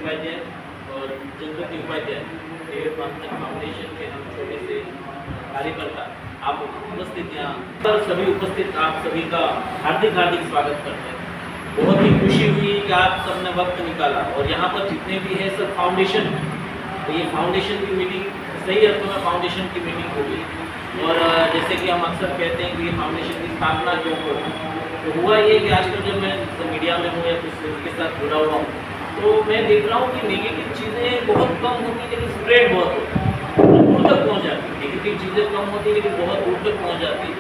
उपाध्याय और Jagpati Upadhyay David Market Foundation के हम छोटे से कार्यकर्ता आप उपस्थित यहाँ पर सभी उपस्थित आप सभी का हार्दिक स्वागत करते हैं। बहुत ही खुशी हुई कि आप सबने वक्त निकाला और यहाँ पर जितने भी हैं सब फाउंडेशन, तो ये फाउंडेशन की मीटिंग सही अर्थों में फाउंडेशन की मीटिंग होगी। और जैसे कि हम अक्सर कहते हैं कि ये फाउंडेशन की स्थापना क्यों हो, तो हुआ ये कि आजकल जब मैं मीडिया में हूँ या कुछ के साथ जुड़ा हुआ हूँ तो मैं देख रहा हूँ कि नेगेटिव चीज़ें बहुत कम होती है लेकिन स्प्रेड बहुत होता है, दूर तक पहुँच जाती है। नेगेटिव चीज़ें कम होती है लेकिन बहुत दूर तक पहुँच जाती है।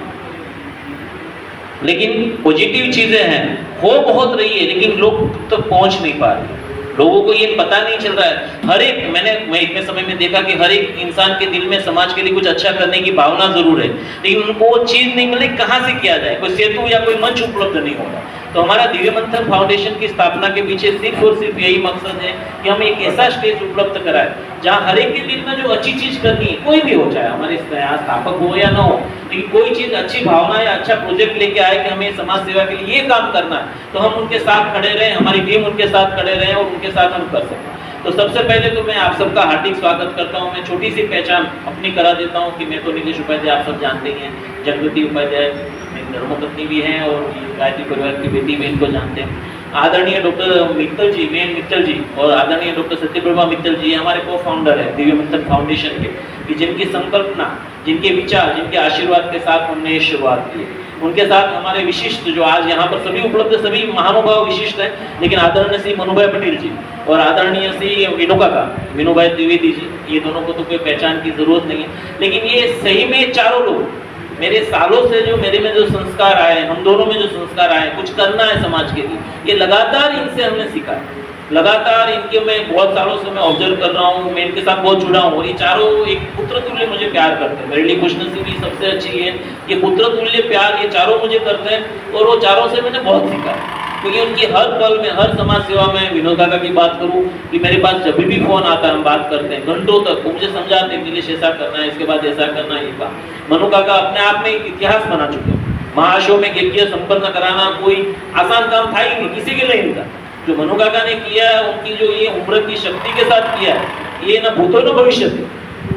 लेकिन पॉजिटिव चीजें हैं हो बहुत रही है लेकिन लोग तक पहुंच नहीं पा रहे, लोगों को ये पता नहीं चल रहा है। हर एक मैं इतने समय में देखा कि हर एक इंसान के दिल में समाज के लिए कुछ अच्छा करने की भावना जरूर है, लेकिन उनको वो चीज नहीं मिले कहाँ से किया जाए, कोई सेतु या कोई मंच उपलब्ध नहीं होगा। तो हमारा दिव्य मंथन फाउंडेशन की स्थापना के पीछे सिर्फ और सिर्फ यही मकसद है कि हम एक ऐसा स्टेज उपलब्ध कराएं जहाँ हर एक के दिल में जो अच्छी चीज करनी है, कोई भी हो, चाहे हमारे यहाँ स्थापक हो या ना हो, लेकिन कोई चीज अच्छी भावना या अच्छा प्रोजेक्ट लेके आए कि हमें समाज सेवा के लिए ये काम करना है, तो हम उनके साथ खड़े रहें, हमारी टीम उनके साथ खड़े रहें और उनके साथ हम कर सकें। तो सबसे पहले तो मैं आप सबका हार्दिक स्वागत करता हूं। मैं छोटी सी पहचान अपनी करा देता हूं कि मैं तो नीलेश उपाध्याय आप सब जानते ही हैं, जगपति उपाध्याय मेरी धर्मपत्नी भी हैं और गायत्री परिवार की बेटी भी इनको जानते हैं। आदरणीय डॉक्टर मित्तल जी, मेन मित्तल जी और आदरणीय डॉक्टर सत्यप्रभा मित्तल जी हमारे को फाउंडर है दिव्य मंथन फाउंडेशन के, कि जिनकी संकल्पना, जिनके विचार, जिनके आशीर्वाद के साथ हमने ये शुरुआत की। उनके साथ हमारे विशिष्ट जो आज यहाँ पर सभी उपलब्ध सभी महानुभाव विशिष्ट हैं, लेकिन आदरणीय श्री मनुभाई पटेल जी और आदरणीय श्री विनोभाई द्विवेदी जी, ये दोनों को तो कोई पहचान की जरूरत नहीं है, लेकिन ये सही में चारों लोग मेरे सालों से जो मेरे में जो संस्कार आए, हम दोनों में जो संस्कार आए, कुछ करना है समाज के लिए, ये लगातार इनसे हमने सीखा है। लगातार इनके मैं बहुत सालों से मैं ऑब्जर्व कर रहा हूँ, मैं इनके साथ बहुत जुड़ा हूँ। ये चारों एक पुत्र तुल्य मुझे प्यार करते हैं। मेरे लिए खुशनसीबी सबसे अच्छी है कि पुत्र तुल्य प्यार ये चारों मुझे करते हैं और वो चारों से मैंने बहुत सीखा है, क्योंकि उनकी हर पल में, हर समाज सेवा में, विनोद काका की बात करूं कि मेरे पास जब भी फोन आता है हम बात करते हैं घंटों तक, वो मुझे समझाते हैं नीलेश ऐसा करना है, इसके बाद ऐसा करना है। ये काम मनु काका अपने आप में एक इतिहास बना चुके हैं। महाशो में यज्ञ संपन्न कराना कोई आसान काम था ही नहीं, किसी के लिए नहीं था। जो मनु काका ने किया है, उनकी जो ये उम्र की शक्ति के साथ किया है, ये ना भूतो न भविष्य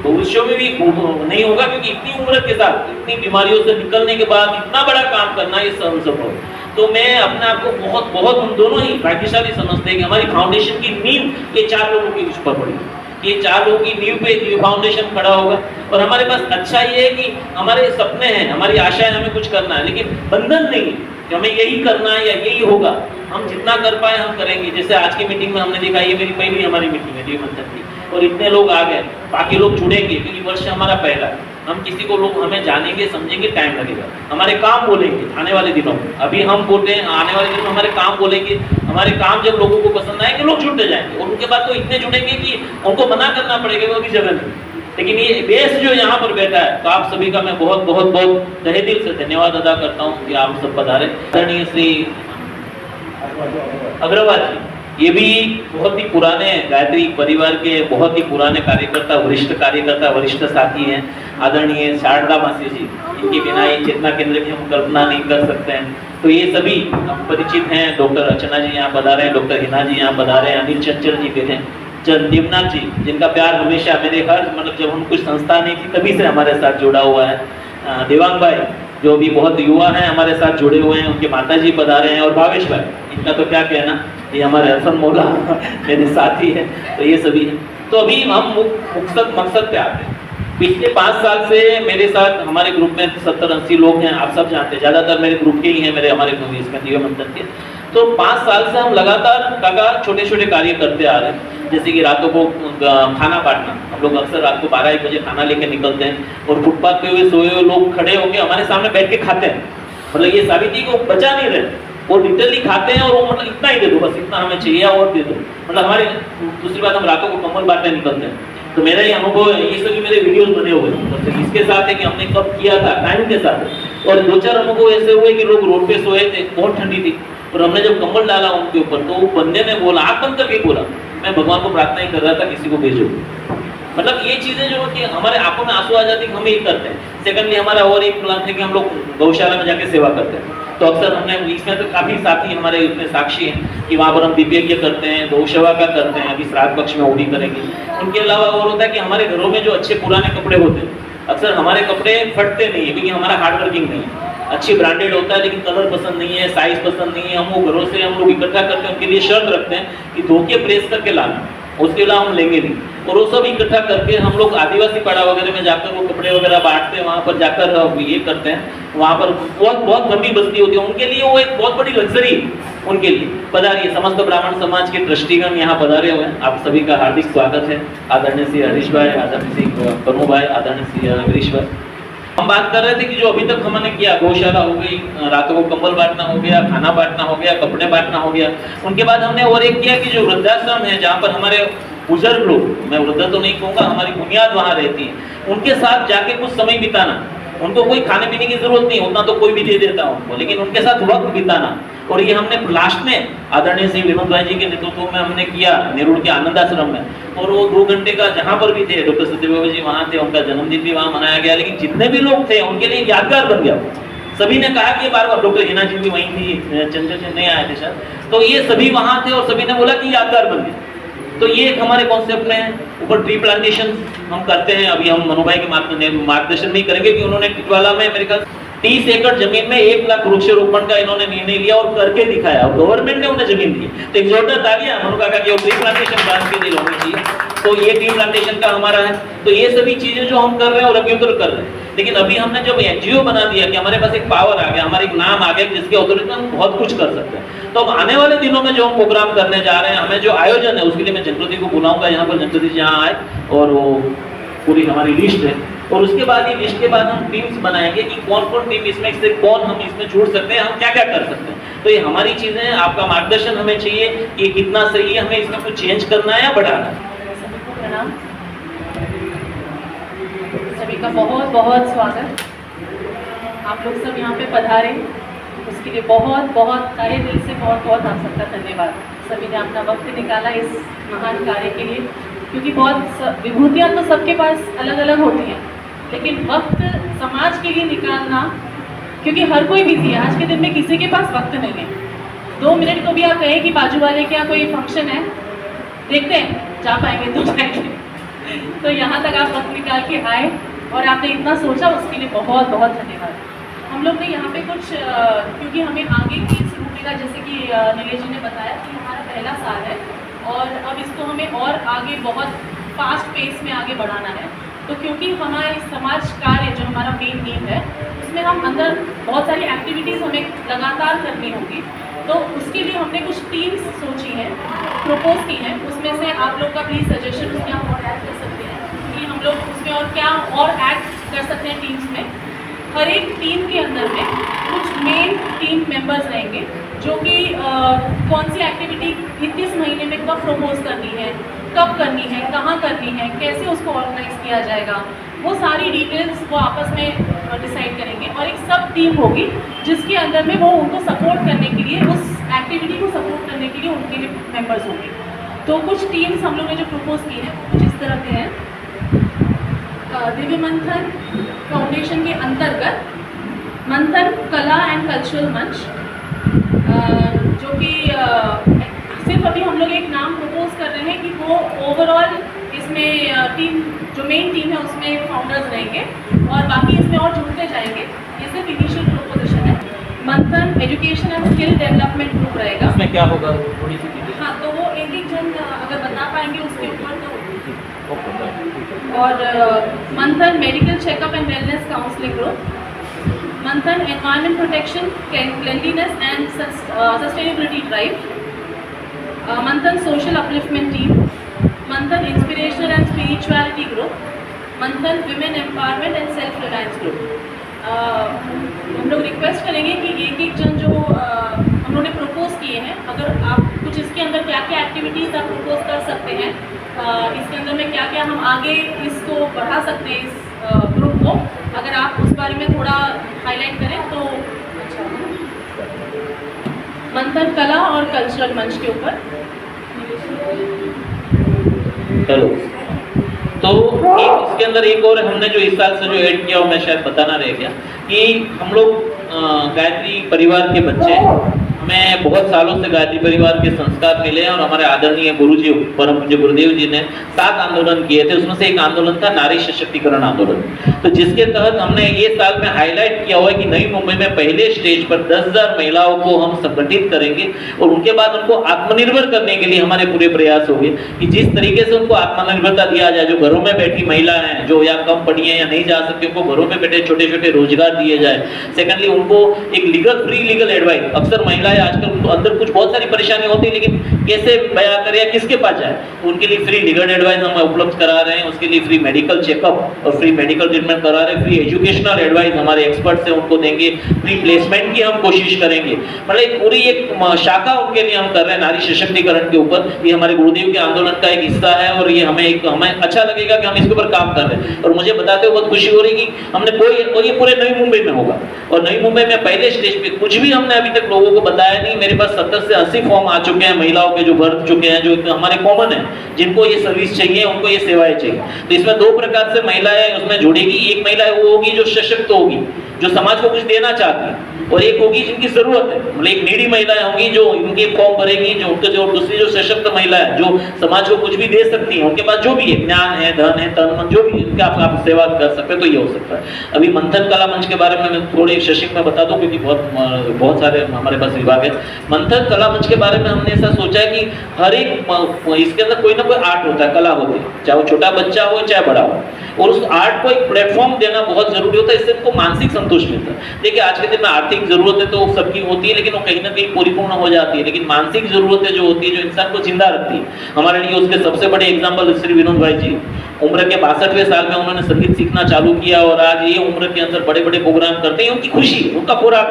भविष्य में भी नहीं होगा, क्योंकि इतनी उम्र के साथ, इतनी बीमारियों से निकलने के बाद इतना बड़ा काम करना ये संभव है। तो मैं अपने आप को बहुत बहुत हम दोनों ही भाग्यशाली समझते हैं कि हमारी फाउंडेशन की नींव ये चार लोगों की ऊपर पड़ी। ये चार लोगों की नींव पे ये फाउंडेशन खड़ा होगा। और हमारे पास अच्छा ये है कि हमारे सपने हैं, हमारी आशाएं, हमें कुछ करना है, लेकिन बंधन नहीं है कि हमें यही करना है या यही होगा। हम जितना कर पाए हम करेंगे। जैसे आज की मीटिंग में हमने देखा, ये मेरी पहली हमारी मीटिंग है दिव्य मंथन की, और इतने लोग आ गए, बाकी लोग जुड़ेंगे क्योंकि वर्ष हमारा पहला है। हम किसी को लोग हमें जानेंगे, समझेंगे, टाइम लगेगा। हमारे काम बोलेंगे आने वाले दिनों में, अभी हम बोलते हैं आने वाले दिनों में हमारे काम बोलेंगे। हमारे काम जब लोगों को पसंद आएंगे लोग जुड़ते जाएंगे, और उनके बाद तो इतने जुड़ेंगे कि उनको मना करना पड़ेगा, वो भी जगह नहीं। लेकिन ये बेस जो यहाँ पर बैठा है, तो आप सभी का मैं बहुत बहुत बहुत तहे दिल से धन्यवाद अदा करता हूँ कि आप सब पधारे। आदरणीय श्री अग्रवाल जी, ये भी बहुत ही पुराने गायत्री परिवार के बहुत ही पुराने कार्यकर्ता, वरिष्ठ साथी हैं। आदरणीय शारदा मासी जी, इनके बिना ये चेतना केंद्र की हम कल्पना नहीं कर सकते हैं। तो ये सभी हम परिचित हैं। डॉक्टर अर्चना जी यहाँ पधारे हैं, डॉक्टर हिना जी यहाँ पधारे हैं, अनिल चंचल जी बैठे हैं, देवनाथ जी जिनका प्यार हमेशा मेरे हर मतलब जब हम कुछ संस्था नहीं थी तभी से हमारे साथ जुड़ा हुआ है। देवांग भाई जो भी बहुत युवा हैं हमारे साथ जुड़े हुए हैं, उनके माता जी पधारे हैं, और भावेश भाई, इनका तो क्या कहना, ये हमारे हसन मौला मेरे साथी हैं। तो ये सभी हैं। तो अभी हम मकसद पे आते हैं। पिछले 5 साल से मेरे साथ हमारे ग्रुप में 70-80 लोग हैं, आप सब जानते हैं, ज़्यादातर मेरे ग्रुप के ही हैं, मेरे हमारे इसमें दिव्य मंथन के। तो 5 साल से हम लगातार काका छोटे छोटे कार्य करते आ रहे हैं। जैसे कि रातों को खाना बांटना, हम लोग अक्सर रात को 12-1 बजे खाना लेके निकलते हैं और फुटपाथ पे हुए सोए हुए लोग खड़े होकर हमारे सामने बैठ के खाते हैं। मतलब ये सावित्री को बचा नहीं रहे, वो लिटरली खाते हैं, और वो मतलब इतना ही दे दो, बस इतना हमें चाहिए और दे दो। मतलब हमारे दूसरी बात, हम रातों को कंबल बांटने निकलते हैं। तो मेरा ये अनुभव है, ये सभी मेरे वीडियोस बने हुए हैं। तो इसके साथ है कि हमने कब किया था, टाइम के साथ। और 2-4 अनुभव ऐसे हुए कि लोग रोड पे सोए थे, बहुत ठंडी थी, और हमने जब कंबल डाला उनके ऊपर, तो वो बंदे ने बोला, आँख बंद करके बोला, मैं भगवान को प्रार्थना ही कर रहा था किसी को भेजो। मतलब ये चीजें जो कि हमारे आंखों में आंसू आ जाती है, हम ये करते हैं। सेकंडली हमारा और एक प्लान है कि हम लोग गौशाला में जाके सेवा करते हैं। तो अक्सर हमने इसमें तो काफ़ी साथी हमारे इतने साक्षी हैं कि वहाँ पर हम दीप यज्ञ करते हैं, गौसेवा का करते हैं, अभी श्राद्ध पक्ष में ओडी करेंगे। उनके अलावा और होता है कि हमारे घरों में जो अच्छे पुराने कपड़े होते हैं, अक्सर हमारे कपड़े फटते नहीं है क्योंकि हमारा हार्ड वर्किंग नहीं है, अच्छी ब्रांडेड होता है लेकिन कलर पसंद नहीं है, साइज पसंद नहीं है। हम वो घरों से हम लोग इकट्ठा करते हैं, उनके लिए शर्त रखते हैं कि धो के प्रेस करके लाना, उसके अलावा हम लेंगे नहीं। और वो सब इकट्ठा करके हम लोग आदिवासी पाड़ा वगैरह में जाकर वो कपड़े वगैरह बांटते हैं, वहाँ पर जाकर ये करते हैं। वहाँ पर बहुत लंबी बस्ती होती है, उनके लिए वो एक बहुत बड़ी लग्जरी उनके लिए। पधारिए, समस्त ब्राह्मण समाज के ट्रस्टीगण यहाँ पधारे हुए हैं, आप सभी का हार्दिक स्वागत है। आदरणीय श्री हरीश भाई, आदरणीय श्री कनु भाई, आदरणीय श्री गिरीश भाई। हम बात कर रहे थे कि जो अभी तक हमने किया, गौशाला हो गई, रातों को कंबल बांटना हो गया, खाना बांटना हो गया, कपड़े बांटना हो गया। उनके बाद हमने और एक किया कि जो वृद्धाश्रम है जहाँ पर हमारे बुजुर्ग लोग, मैं वृद्धा तो नहीं कहूँगा, हमारी बुनियाद वहाँ रहती है, उनके साथ जाके कुछ समय बिताना। उनको कोई खाने पीने की जरूरत नहीं, उतना तो कोई भी दे देता है उनको, लेकिन उनके साथ वक्त बिताना। और ये हमने लास्ट में आदरणीय श्री विनोद भाई जी के नेतृत्व में हमने किया नेरुड़ के आनंद आश्रम में। और वो 2 घंटे का जहाँ पर भी थे, डॉक्टर सत्यबाबू जी वहाँ थे, उनका जन्मदिन भी वहाँ मनाया गया। लेकिन जितने भी लोग थे उनके लिए यादगार बन गया। सभी ने कहा कि बार बार, डॉक्टर हिना जी भी वहीं थी, चंद्र नहीं आए थे शायद, तो ये सभी वहाँ थे और सभी ने बोला कि यादगार बन गया। तो ये एक हमारे कॉन्सेप्ट में है। ऊपर ट्री प्लांटेशन हम करते हैं, अभी हम मनु भाई के मार्गदर्शन नहीं करेंगे कि उन्होंने टिटवाला में मेरे ख्याल 30 एकड़ जमीन में 1 लाख वृक्षारोपण का इन्होंने निर्णय लिया और करके दिखाया, और गवर्नमेंट ने उन्हें जमीन दी। तो एक जोरदार तालियां मनु काका की, और ट्री प्लांटेशन बांध के दिल होनी चाहिए। तो ये ट्री प्लांटेशन का हमारा है। तो ये सभी चीजें जो हम कर रहे हैं और रेगुलर कर रहे हैं। लेकिन अभी हमने जब एनजीओ बना दिया कि हमारे पास एक पावर आ गया, हमारे एक नाम आ गया जिसके अथॉरिटी हम बहुत कुछ कर सकते हैं। तो अब आने वाले दिनों में जो हम प्रोग्राम करने जा रहे हैं, हमें जो आयोजन है उसके लिए मैं जनप्रति को बुलाऊंगा यहाँ पर, जनप्रति जी यहाँ आए और वो पूरी हमारी लिस्ट है। और उसके बाद ये लिस्ट के बाद हम टीम्स बनाएंगे कि कौन कौन टीम इसमें से कौन हम इसमें जुड़ सकते हैं, हम क्या क्या कर सकते हैं। तो ये हमारी चीजें हैं, आपका मार्गदर्शन हमें चाहिए कि कितना सही है, हमें इसमें कुछ चेंज करना है या बढ़ाना है। सभी को प्रणाम, सभी का बहुत बहुत स्वागत। आप लोग सब यहाँ पे पधारे, उसके लिए बहुत बहुत तहे दिल से बहुत बहुत आप सबका धन्यवाद। सभी ने अपना वक्त निकाला इस महान कार्य के लिए, क्योंकि बहुत विभूतियाँ तो सबके पास अलग अलग होती हैं, लेकिन वक्त समाज के लिए निकालना, क्योंकि हर कोई बिजी है आज के दिन में, किसी के पास वक्त नहीं है। 2 मिनट को भी आप कहें कि बाजू वाले के यहाँ कोई फंक्शन है, देखते हैं जा पाएंगे तो जाएंगे। तो यहाँ तक आप वक्त निकाल के आए और आपने इतना सोचा, उसके लिए बहुत बहुत धन्यवाद। हम लोग ने यहाँ पे कुछ, क्योंकि हमें आगे की रूपरेखा, जैसे कि नीलेश जी ने बताया कि हमारा पहला साल है और अब इसको हमें और आगे बहुत फास्ट पेस में आगे बढ़ाना है। तो क्योंकि हमारे समाज कार्य जो हमारा मेन नीड है, उसमें हम अंदर बहुत सारी एक्टिविटीज़ हमें लगातार करनी होगी। तो उसके लिए हमने कुछ टीम्स सोची हैं, प्रपोज की हैं। उसमें से आप लोग का प्लीज़ सजेशन उसमें आप और ऐड कर सकते हैं कि हम लोग उसमें और क्या और ऐड कर सकते हैं टीम्स में। हर एक टीम के अंदर में कुछ मेन टीम मेंबर्स रहेंगे जो कि कौन सी एक्टिविटी इस महीने में कब प्रपोज करनी है, कब करनी है, कहाँ करनी है, कैसे उसको ऑर्गेनाइज किया जाएगा, वो सारी डिटेल्स वो आपस में डिसाइड करेंगे। और एक सब टीम होगी जिसके अंदर में वो उनको सपोर्ट करने के लिए, उस एक्टिविटी को सपोर्ट करने के लिए उनके लिए मेंबर्स होंगे। तो कुछ टीम्स हम लोग ने जो प्रपोज की है कुछ इस तरह के हैं। दिव्य मंथन फाउंडेशन के अंतर्गत मंथन कला एंड कल्चरल मंच, जो कि सिर्फ अभी हम लोग एक नाम प्रपोज कर रहे हैं कि वो ओवरऑल इसमें टीम, जो मेन टीम है उसमें फाउंडर्स रहेंगे और बाकी इसमें और जुड़ते जाएंगे। ये सिर्फ इनिशियल प्रपोजिशन है। मंथन education and skill development group रहेगा। इसमें क्या होगा थोड़ी सी चीजें? हाँ, तो वो एक एक जन अगर बता पाएंगे उसके ऊपर तो। और Manthan medical checkup and wellness counselling group, Manthan environment protection, cleanliness and sustainability drive, Manthan social upliftment team, Manthan inspirational and spirituality group, Manthan women empowerment and self reliance group. हम लोग रिक्वेस्ट करेंगे कि एक एक जन जो हम लोगों ने प्रपोज किए हैं, अगर आप कुछ इसके अंदर क्या क्या एक्टिविटीज़ आप प्रपोज कर सकते हैं, इसके अंदर में क्या क्या हम आगे इसको बढ़ा सकते हैं इस ग्रुप को, अगर आप उस बारे में थोड़ा हाईलाइट करें तो अच्छा होगा। मंथन कला और कल्चरल मंच के ऊपर चलो तो एक इसके अंदर एक और हमने जो इस साल से जो ऐड किया, मैं शायद बताना रह गया कि हम लोग गायत्री परिवार के बच्चे, हमें बहुत सालों से गायत्री परिवार के संस्कार मिले हैं और हमारे आदरणीय गुरुजी परम पूज्य गुरुदेव जी ने 7 आंदोलन किए थे। उसमें से एक आंदोलन था नारी सशक्तिकरण आंदोलन, तो जिसके तहत हमने ये साल में हाईलाइट किया हुआ है कि नई मुंबई में पहले स्टेज पर 10,000 महिलाओं को हम संगठित करेंगे और उनके बाद उनको आत्मनिर्भर करने के लिए हमारे पूरे प्रयास होंगे कि जिस तरीके से उनको आत्मनिर्भरता दिया जाए, जो घरों में बैठी महिला हैं, जो या कम पढ़ी है या नहीं जा सकती, उनको घरों में बैठे छोटे छोटे रोजगार दिए जाए। सेकेंडली उनको एक फ्री लीगल एडवाइस, अक्सर महिलाएं आजकल उनको अंदर कुछ बहुत सारी परेशानी होती है लेकिन कैसे बयां करें या किसके पास जाए, उनके लिए फ्री लीगल एडवाइस हम उपलब्ध करा रहे हैं। उसके लिए फ्री मेडिकल चेकअप और फ्री मेडिकल ट्रीटमेंट करा रहे हैं। फ्री एजुकेशनल एडवाइस हमारे एक्सपर्ट से उनको देंगे। फ्री प्लेसमेंट की हम कोशिश करेंगे। मतलब पूरी एक शाखा उनके लिए हम कर रहे हैं नारी सशक्तिकरण के ऊपर। ये हमारे गुरुदेव के आंदोलन का एक हिस्सा है और ये हमें अच्छा लगेगा कि हम इसके ऊपर काम कर रहे हैं। और मुझे बताते हुए बहुत खुशी हो रही कि हमने और ये पूरे नई मुंबई में होगा और नई मुंबई में पहले स्टेज पे कुछ भी हमने अभी तक लोगों को बताया नहीं। मेरे पास 70 से 80 फॉर्म आ चुके हैं महिलाओं के जो भर चुके हैं, जो हमारे कॉमन है, जिनको ये सर्विस चाहिए, उनको ये सेवाएं चाहिए। तो इसमें 2 प्रकार से महिलाएं उसमें जुड़ेगी। एक महिला वो होगी जो सशक्त होगी, जो समाज को कुछ देना चाहती है, और एक होगी जिनकी जरूरत है, मतलब एक नीडी महिलाएं होंगी जो इनके फॉर्म भरेगी, जो उनके जो दूसरी जो सशक्त महिला है जो समाज को कुछ भी दे सकती है, उनके पास जो भी है, ज्ञान है, धन है, तन मन, जो भी इनका आप सेवा कर सकते हैं, तो ये हो सकता है। अभी मंथन कला मंच के बारे में मैं थोड़ी संक्षिप्त में बता दूं क्योंकि बहुत सारे हमारे पास विभाग है। मंथन कला मंच के बारे में हमने ऐसा सोचा है कि हर एक इसके अंदर कोई ना कोई आर्ट होता है, कला होती है, चाहे वो छोटा बच्चा हो चाहे बड़ा हो, और उस आर्ट को एक प्लेटफॉर्म देना बहुत जरूरी होता है। इससे उनको मानसिक संतोष मिलता है। देखिए आज के दिन में आर्थिक जरूरत है तो सबकी होती है, लेकिन वो कहीं ना कहीं परिपूर्ण हो जाती है, लेकिन मानसिक जरूरतें जो होती है, जो इंसान को जिंदा रखती है, हमारे लिए उसके सबसे बड़े एग्जाम्पल श्री विनोद भाई जी। उम्र के 62वें साल में उन्होंने संगीत सीखना चालू किया और आज ये उम्र के अंदर बड़े बड़े प्रोग्राम करते हैं। उनकी खुशी, उनका खुराक,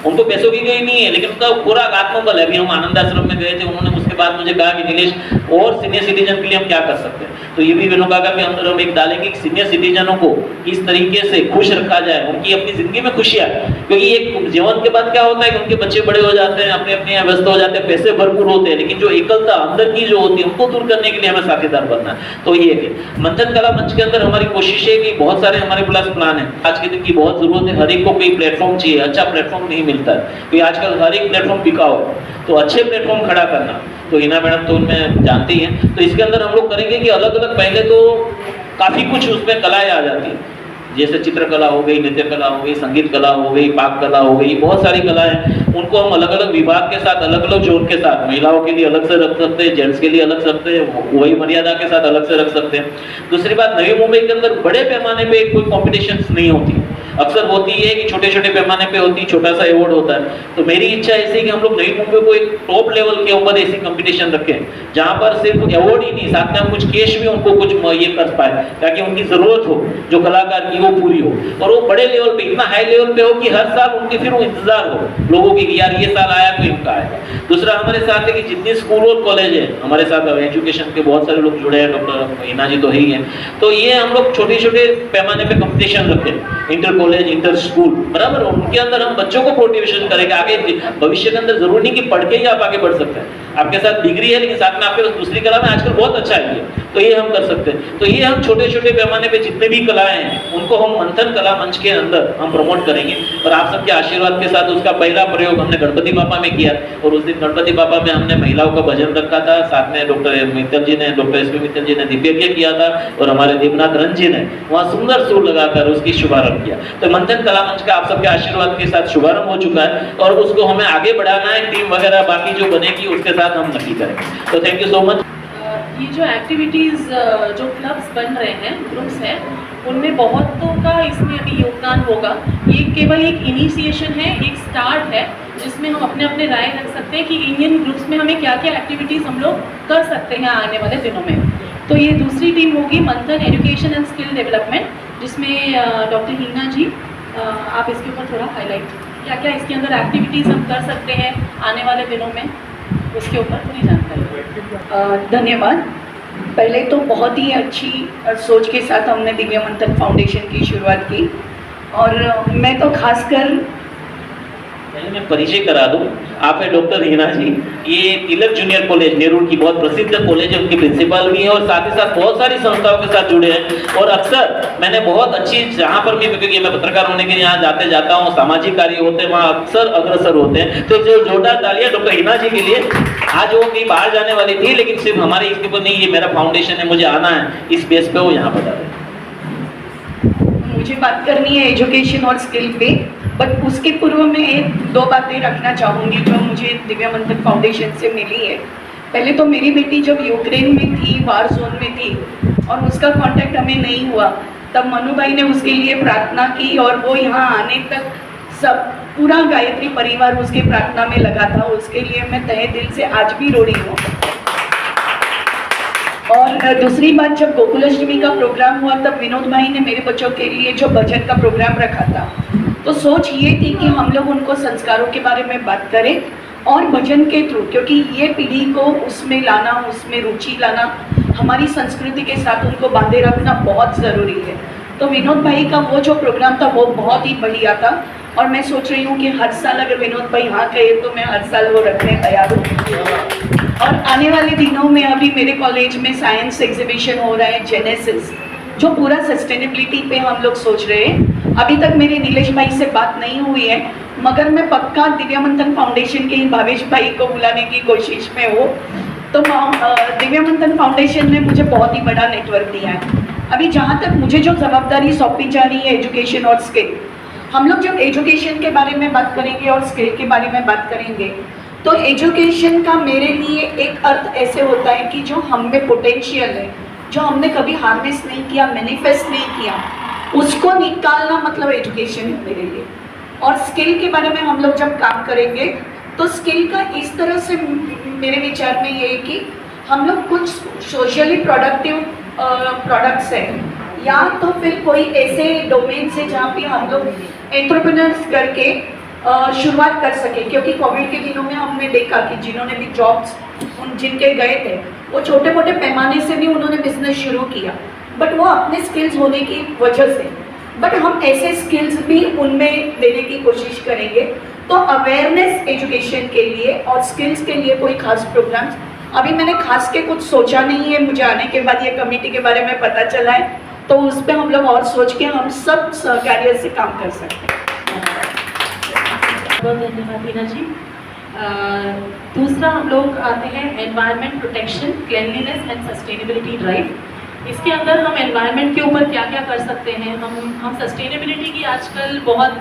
उनको पैसों की कोई नहीं है, लेकिन उनका खुराक आत्मबल है। अभी हम आनंद आश्रम में गए थे, उन्होंने उसके बाद मुझे कहा कि नीलेश और सीनियर सिटीजन के लिए हम क्या कर सकते हैं, तो ये भी विनोकागा के अंदर हम एक डालेंगे कि सीनियर सिटीजनों को किस तरीके से खुश रखा जाए, उनकी अपनी जिंदगी में खुशियां, क्योंकि एक जीवन के बाद क्या होता है कि उनके बच्चे बड़े हो जाते हैं, अपने अपने व्यस्त हो जाते हैं, पैसे भरपूर होते हैं, लेकिन जो एकलता अंदर की जो होती है उनको दूर करने के लिए हमें साथीदार बनना है। तो ये है मंथन कला मंच के अंदर हमारी कोशिश है कि बहुत सारे हमारे पास प्लान है। आज के दिन की बहुत जरूरत है, हर एक को कोई प्लेटफॉर्म चाहिए, अच्छा प्लेटफॉर्म नहीं मिलता है, क्योंकि आजकल हर एक प्लेटफॉर्म बिकाऊ है, तो अच्छे प्लेटफॉर्म खड़ा करना, तो हिना मैडम तो उनमें जानती हैं। तो इसके अंदर हम लोग करेंगे कि अलग अलग, पहले तो काफी कुछ उसमें कलाएं आ जाती है, जैसे चित्रकला हो गई, नृत्य कला हो गई, संगीत कला हो गई, पाक कला हो गई, बहुत सारी कलाएं हैं। उनको हम अलग अलग विभाग के साथ, अलग अलग जोन के साथ, महिलाओं के लिए अलग से रख सकते हैं, जेंट्स के लिए अलग सकते हैं, वही मर्यादा के साथ अलग से रख सकते हैं। दूसरी बात, नई मुंबई के अंदर बड़े पैमाने पे कोई कॉम्पिटिशन नहीं होती, अक्सर होती है कि छोटे छोटे पैमाने पे होती, छोटा सा अवार्ड होता है। तो मेरी इच्छा ऐसी है कि हम लोग नई मुंबई को एक टॉप लेवल के ऊपर ऐसी कंपटीशन रखें जहां पर सिर्फ अवार्ड ही नहीं, साथ में हम कुछ कैश भी उनको कुछ ये कर पाए, ताकि उनकी जरूरत हो जो कलाकार की वो पूरी हो, और वो बड़े लेवल पे, इतना हाई लेवल पे हो कि हर साल उनके फिर वो इंतजार हो लोगों की कि यार ये साल आया तो इनका आया। दूसरा हमारे साथ है कि जितने स्कूल और कॉलेज है हमारे साथ, एजुकेशन के बहुत सारे लोग जुड़े हैं, डॉक्टर हिना जी तो ही है, तो ये हम लोग छोटे छोटे पैमाने पे कंपटीशन रखें, इंटर कॉलेज, इंटर स्कूल, बराबर। उनके अंदर हम बच्चों को मोटिवेशन करेंगे आगे भविष्य के अंदर। जरूरी नहीं कि पढ़ के ही आप आगे बढ़ सकते हैं, आपके साथ डिग्री है लेकिन साथ में आपके दूसरी कला में आजकल बहुत अच्छा है, तो ये हम कर सकते हैं। तो ये हम छोटे छोटे पैमाने पे जितने भी कलाएं हैं उनको हम मंथन कला मंच के अंदर हम प्रमोट करेंगे, और आप सबके आशीर्वाद के साथ उसका पहला प्रयोग हमने गणपति बापा में किया, और उस दिन गणपति बापा में हमने महिलाओं का भजन रखा था, साथ में डॉक्टर मित्तल जी ने, डॉक्टर एस पी मित्तल जी ने दिव्यज्ञ किया था, और हमारे देवनाथ रंज जी ने वहाँ सुंदर सुर लगाकर उसकी शुभारंभ किया। तो मंथन कला मंच का आप सबके आशीर्वाद के साथ शुभारंभ हो चुका है, और उसको हमें आगे बढ़ाना है। टीम वगैरह बाकी जो बनेगी उसके साथ हम नक्की करेंगे। तो थैंक यू सो मच। ये जो एक्टिविटीज़ जो क्लब्स बन रहे हैं, ग्रुप्स हैं, उनमें बहुतों का इसमें अभी योगदान होगा। ये केवल एक इनिशिएशन है, एक स्टार्ट है, जिसमें हम अपने अपने राय रख सकते हैं कि इंडियन ग्रुप्स में हमें क्या क्या एक्टिविटीज़ हम लोग कर सकते हैं आने वाले दिनों में। तो ये दूसरी टीम होगी मंथन एजुकेशन एंड स्किल डेवलपमेंट, जिसमें डॉक्टर हिना जी, आप इसके ऊपर थोड़ा हाईलाइट, क्या क्या इसके अंदर एक्टिविटीज़ हम कर सकते हैं आने वाले दिनों में, उसके ऊपर पूरी जानकारी। धन्यवाद। पहले तो बहुत ही अच्छी सोच के साथ हमने दिव्य मंथन फाउंडेशन की शुरुआत की, और मैं तो खासकर पहले मैं परिचय करा दूं, आप है डॉक्टर हीना जी। ये तिलक जूनियर कॉलेज नेहरू की बहुत प्रसिद्ध कॉलेज है, उनके प्रिंसिपल भी हैं और साथ ही साथ बहुत सारी संस्थाओं के साथ जुड़े हैं। और अक्सर मैंने बहुत अच्छी, जहाँ पर भी, क्योंकि मैं पत्रकार होने के लिए यहाँ जाते जाता हूँ, सामाजिक कार्य होते हैं वहाँ अक्सर अग्रसर होते हैं। तो जो जोरदार तालियां डॉक्टर हीना जी के लिए। आज वो कहीं बाहर जाने वाली थी, लेकिन सिर्फ हमारे इसके ऊपर नहीं, ये मेरा फाउंडेशन है, मुझे आना है, इस बेस पे वो यहाँ पर आ रहे हैं। मुझे बात करनी है एजुकेशन और स्किल पे, बट उसके पूर्व में एक दो बातें रखना चाहूँगी जो मुझे दिव्या मंथन फाउंडेशन से मिली है। पहले तो मेरी बेटी जब यूक्रेन में थी, वार जोन में थी, और उसका कांटेक्ट हमें नहीं हुआ, तब मनु भाई ने उसके लिए प्रार्थना की और वो यहाँ आने तक सब पूरा गायत्री परिवार उसकी प्रार्थना में लगा था। उसके लिए मैं तहे दिल से आज भी रो रही हूँ। और दूसरी बात, जब गोकुलाष्टमी का प्रोग्राम हुआ तब विनोद भाई ने मेरे बच्चों के लिए जो भजन का प्रोग्राम रखा था, तो सोच ये थी कि हम लोग उनको संस्कारों के बारे में बात करें और भजन के थ्रू, क्योंकि ये पीढ़ी को उसमें लाना, उसमें रुचि लाना, हमारी संस्कृति के साथ उनको बांधे रखना बहुत ज़रूरी है। तो विनोद भाई का वो जो प्रोग्राम था वो बहुत ही बढ़िया था और मैं सोच रही हूँ कि हर साल अगर विनोद भाई यहाँ गए तो मैं हर साल वो रखने तैयार हूँ। और आने वाले दिनों में अभी मेरे कॉलेज में साइंस एग्जीबिशन हो रहा है जेनेसिस, जो पूरा सस्टेनेबिलिटी पे हम लोग सोच रहे हैं। अभी तक मेरे नीलेश भाई से बात नहीं हुई है, मगर मैं पक्का दिव्या मंथन फाउंडेशन के भावेश भाई को बुलाने की कोशिश में हूँ। तो दिव्या मंथन फाउंडेशन ने मुझे बहुत ही बड़ा नेटवर्क दिया है। अभी जहाँ तक मुझे जो जवाबदारी सौंपी जा रही है एजुकेशन और स्किल, हम लोग जब एजुकेशन के बारे में बात करेंगे और स्किल के बारे में बात करेंगे तो एजुकेशन का मेरे लिए एक अर्थ ऐसे होता है कि जो हम में पोटेंशियल है, जो हमने कभी हार्वेस्ट नहीं किया, मैनिफेस्ट नहीं किया, उसको निकालना मतलब एजुकेशन है मेरे लिए। और स्किल के बारे में हम लोग जब काम करेंगे तो स्किल का इस तरह से मेरे विचार में ये है कि हम लोग कुछ सोशली प्रोडक्टिव प्रोडक्ट्स हैं या तो फिर कोई ऐसे डोमेन से जहाँ पे हम लोग एंटरप्रेन्योर्स करके शुरुआत कर सके। क्योंकि कोविड के दिनों में हमने देखा कि जिन्होंने भी जॉब्स जिनके गए थे वो छोटे मोटे पैमाने से भी उन्होंने बिजनेस शुरू किया, बट वो अपने स्किल्स होने की वजह से, बट हम ऐसे स्किल्स भी उनमें देने की कोशिश करेंगे। तो अवेयरनेस एजुकेशन के लिए और स्किल्स के लिए कोई खास प्रोग्राम्स अभी मैंने खास के कुछ सोचा नहीं है। मुझे आने के बाद ये कमेटी के बारे में पता चला है, तो उस पर हम लोग और सोच के हम सब सहकार्य से काम कर सकते हैं। बहुत धन्यवाद हीना जी। दूसरा हम लोग आते हैं environment protection, cleanliness and sustainability drive. इसके अंदर हम एनवायरनमेंट के ऊपर क्या क्या कर सकते हैं। हम सस्टेनेबिलिटी की आजकल बहुत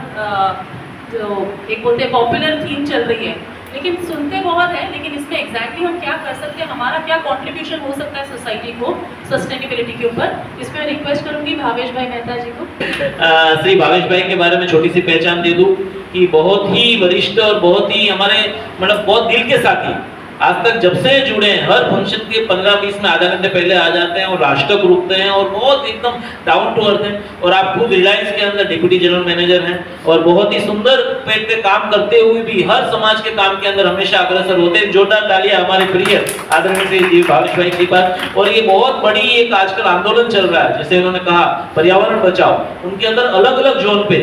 जो एक बोलते हैं पॉपुलर थीम चल रही है, लेकिन सुनते बहुत है, लेकिन इसमें एग्जैक्टली हम क्या कर सकते हैं, हमारा क्या कंट्रीब्यूशन हो सकता है सोसाइटी को सस्टेनेबिलिटी के ऊपर। इसमें मैं रिक्वेस्ट करूंगी भावेश भाई मेहता जी को। श्री भावेश भाई के बारे में छोटी सी पहचान दे दूं कि बहुत ही वरिष्ठ और बहुत ही हमारे मतलब बहुत दिल के साथी, आज तक जब से जुड़े हैं हर फंक्शन के 15-20 में आधा घंटे पहले आ जाते हैं और राष्ट्र रुकते हैं और बहुत एकदम डाउन टू अर्थ हैं। और आप खुद रिलायंस के अंदर डिप्टी जनरल मैनेजर हैं और बहुत ही सुंदर पेट पे काम करते हुए भी हर समाज के काम के अंदर हमेशा अग्रसर होते हैं। जोरदार तालियां हमारे प्रिय आदरणीय श्री भावेश भाई के पास। और ये बहुत बड़ी एक आजकल आंदोलन चल रहा है, जैसे उन्होंने कहा पर्यावरण बचाओ, उनके अंदर अलग अलग जोन पे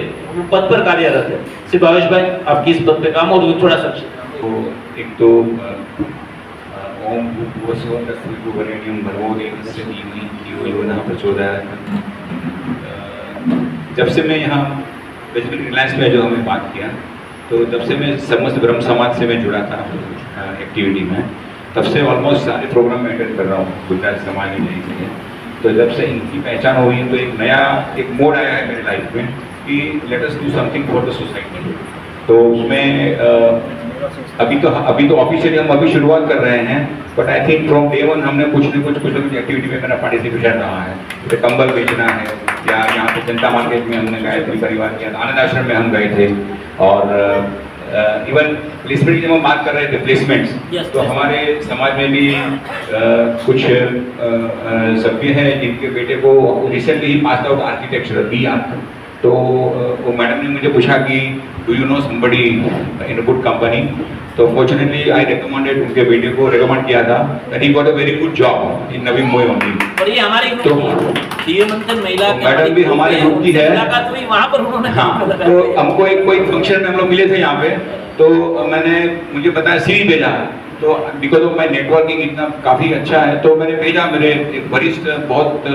पद पर कार्यरत है। श्री भावेश भाई आपकी इस पद पे काम और थोड़ा सा एक तो ओम भूर्भुवस्सुः तत्सवितुर्वरेण्यं भर्गो देवस्य धीमहि धियो यो नः प्रचोदयात्। जब से मैं यहाँ बेसिकली रिलायंस में जो हमने बात किया, तो जब से मैं समस्त ब्रह्म समाज से मैं जुड़ा था एक्टिविटी में, तब से ऑलमोस्ट सारे प्रोग्राम में अटेंड कर रहा हूँ गुजरात समाज में जाने के लिए। तो जब से इनकी पहचान हुई तो एक नया एक मोड आया है मेरी लाइफ में कि let us do something for the society. तो उसमें अभी तो ऑफिशियली हम अभी शुरुआत कर रहे हैं, but I think from day one हमने कुछ न कुछ एक्टिविटी में मेरा पार्टिसिपेशन रहा है। जैसे कंबल बेचना है या यहाँ पे जनता मार्केट में हमने गायत्री परिवार के आनंद आश्रम में हम गए थे। और इवन प्लेसमेंट की जब हम बात कर रहे थे प्लेसमेंट्स, तो हमारे समाज में भी कुछ सभ्य हैं जिनके बेटे को रिसेंटली ही पास आउट आर्किटेक्चर BA। तो वो मैडम ने मुझे पूछा कि do you know somebody in a good company. तो फॉर्चुनेटली आई रिकमेंडेड, उनके बेटे को रिकमेंड किया था that he got a very good job in Navi Mumbai only. और ये हमारी तो दिव्य मंथन महिला मैडम भी हमारे ग्रुप की है। मुलाकात हुई वहां पर उन्होंने हाँ, तो हमको एक कोई फंक्शन में हम लोग मिले थे यहाँ पे, तो मुझे बताया सीवी भेजा, तो बिकॉज ऑफ माई नेटवर्किंग इतना काफ़ी अच्छा है, तो मैंने भेजा मेरे एक वरिष्ठ बहुत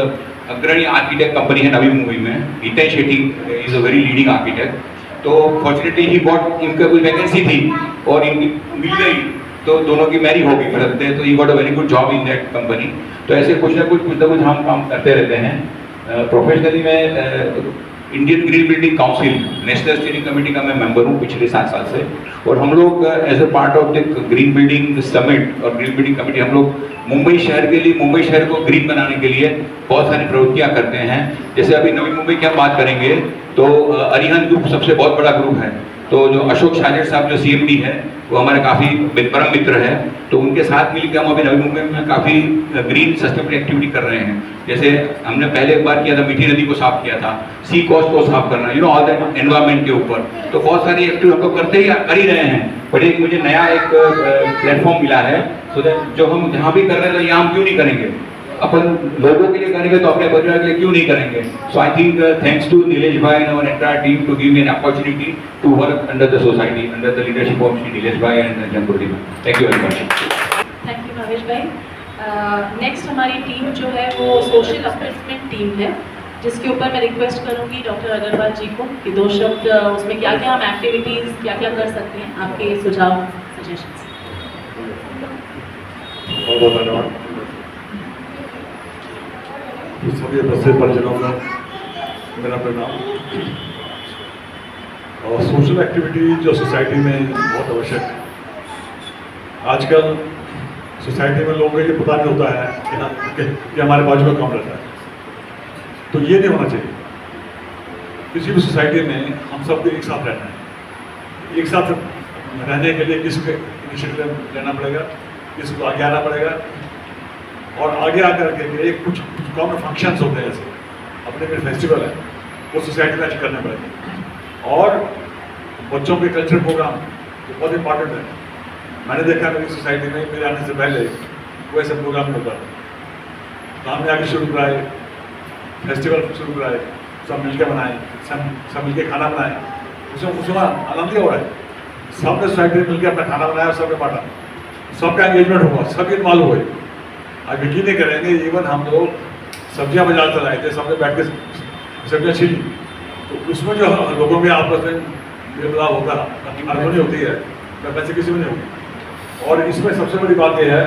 अग्रणी आर्किटेक्ट कंपनी है नवी मुंबई में, Hitesh Shetty is a very leading architect. तो फॉर्चुनेटली ही गॉट, इनका कोई वैकेंसी थी और इनकी मिल गई, तो दोनों की मैरी हो गई मतलब, तो he got a very good job in that company. तो ऐसे कुछ ना कुछ हम काम करते रहते हैं। प्रोफेशनली मैं Indian green building council national steering committee का मैं मेंबर हूँ पिछले 7 साल से, और हम लोग as a part of the green building summit और ग्रीन बिल्डिंग कमेटी हम लोग मुंबई शहर के लिए, मुंबई शहर को ग्रीन बनाने के लिए बहुत सारी प्रवृत्तियां करते हैं। जैसे अभी नवी मुंबई की हम बात करेंगे तो अरिहंत ग्रुप सबसे बहुत बड़ा ग्रुप है, तो जो अशोक शाजेर साहब जो सीएमडी है वो हमारे काफ़ी परम मित्र है, तो उनके साथ मिलकर हम अभी नवी मुंबई में काफ़ी ग्रीन सस्टेनेबल एक्टिविटी कर रहे हैं। जैसे हमने पहले एक बार किया था, मीठी नदी को साफ किया था, सी कोस्ट को साफ करना, you know all that environment के ऊपर। तो बहुत सारी एक्टिविटी हम लोग करते ही कर ही रहे हैं, बट एक मुझे नया एक प्लेटफॉर्म मिला है, सो दैट जो हम जहाँ भी कर रहे हैं तो यहाँ हम क्यों नहीं करेंगे, अपन लोगों के लिए करेंगे तो अपने परिवार के लिए क्यों नहीं करेंगे। So I think thanks to Nilesh भाई and our entire team to give me an opportunity to work under the society under the leadership of Shri Nilesh भाई एंड जंगुर्दी भाई। Thank you very much. Thank you Bhavesh भाई। नेक्स्ट हमारी team जो है वो social upliftment team है, जिसके ऊपर मैं रिक्वेस्ट करूंगी डॉक्टर अग्रवाल जी को कि 2 शब्द उसमें क्या क्या हम एक्टिविटीज़ क्या क्या कर सकते हैं, आपके सुझाव सजेशंस। बहुत बहुत धन्यवाद। सभी उपस्थित परिजनों का मेरा प्रणाम। और सोशल एक्टिविटी जो सोसाइटी में बहुत आवश्यक है। आजकल सोसाइटी में लोगों को ये पता नहीं होता है कि हमारे बाजू का काम रहता है, तो ये नहीं होना चाहिए। किसी भी सोसाइटी में हम सब एक साथ रहना है, एक साथ रहने के लिए किसी को इनिशिएटिव लेना पड़ेगा, किसी को आगे आना पड़ेगा, और आगे आकर के एक कुछ कॉमन फंक्शंस होते हैं, जैसे अपने फेस्टिवल है वो सोसाइटी में करने पड़ेगा। और बच्चों के कल्चरल प्रोग्राम तो बहुत इंपॉर्टेंट है। मैंने देखा मेरी सोसाइटी में मेरे आने से पहले वो ऐसा प्रोग्राम होता है, तो हमने आगे शुरू कराए, फेस्टिवल शुरू कराए, सब मिलकर बनाए, सब मिलकर खाना बनाए, उसमें आनंद ही हो रहा है। सबने सोसाइटी में मिलकर अपना खाना बनाया, सबने बांटा, सबका एंगेजमेंट हुआ, सब इन्वॉल्व हुए। अब यकीन नहीं करेंगे, इवन हम लोग सब्जियां बाजार से लाए थे, सबने बैठ के सब्जियां छीली, तो उसमें जो लोगों में आपस में भेदभाव होता है, हारमोनी होती है, वैसे किसी में नहीं होती। और इसमें सबसे बड़ी बात यह है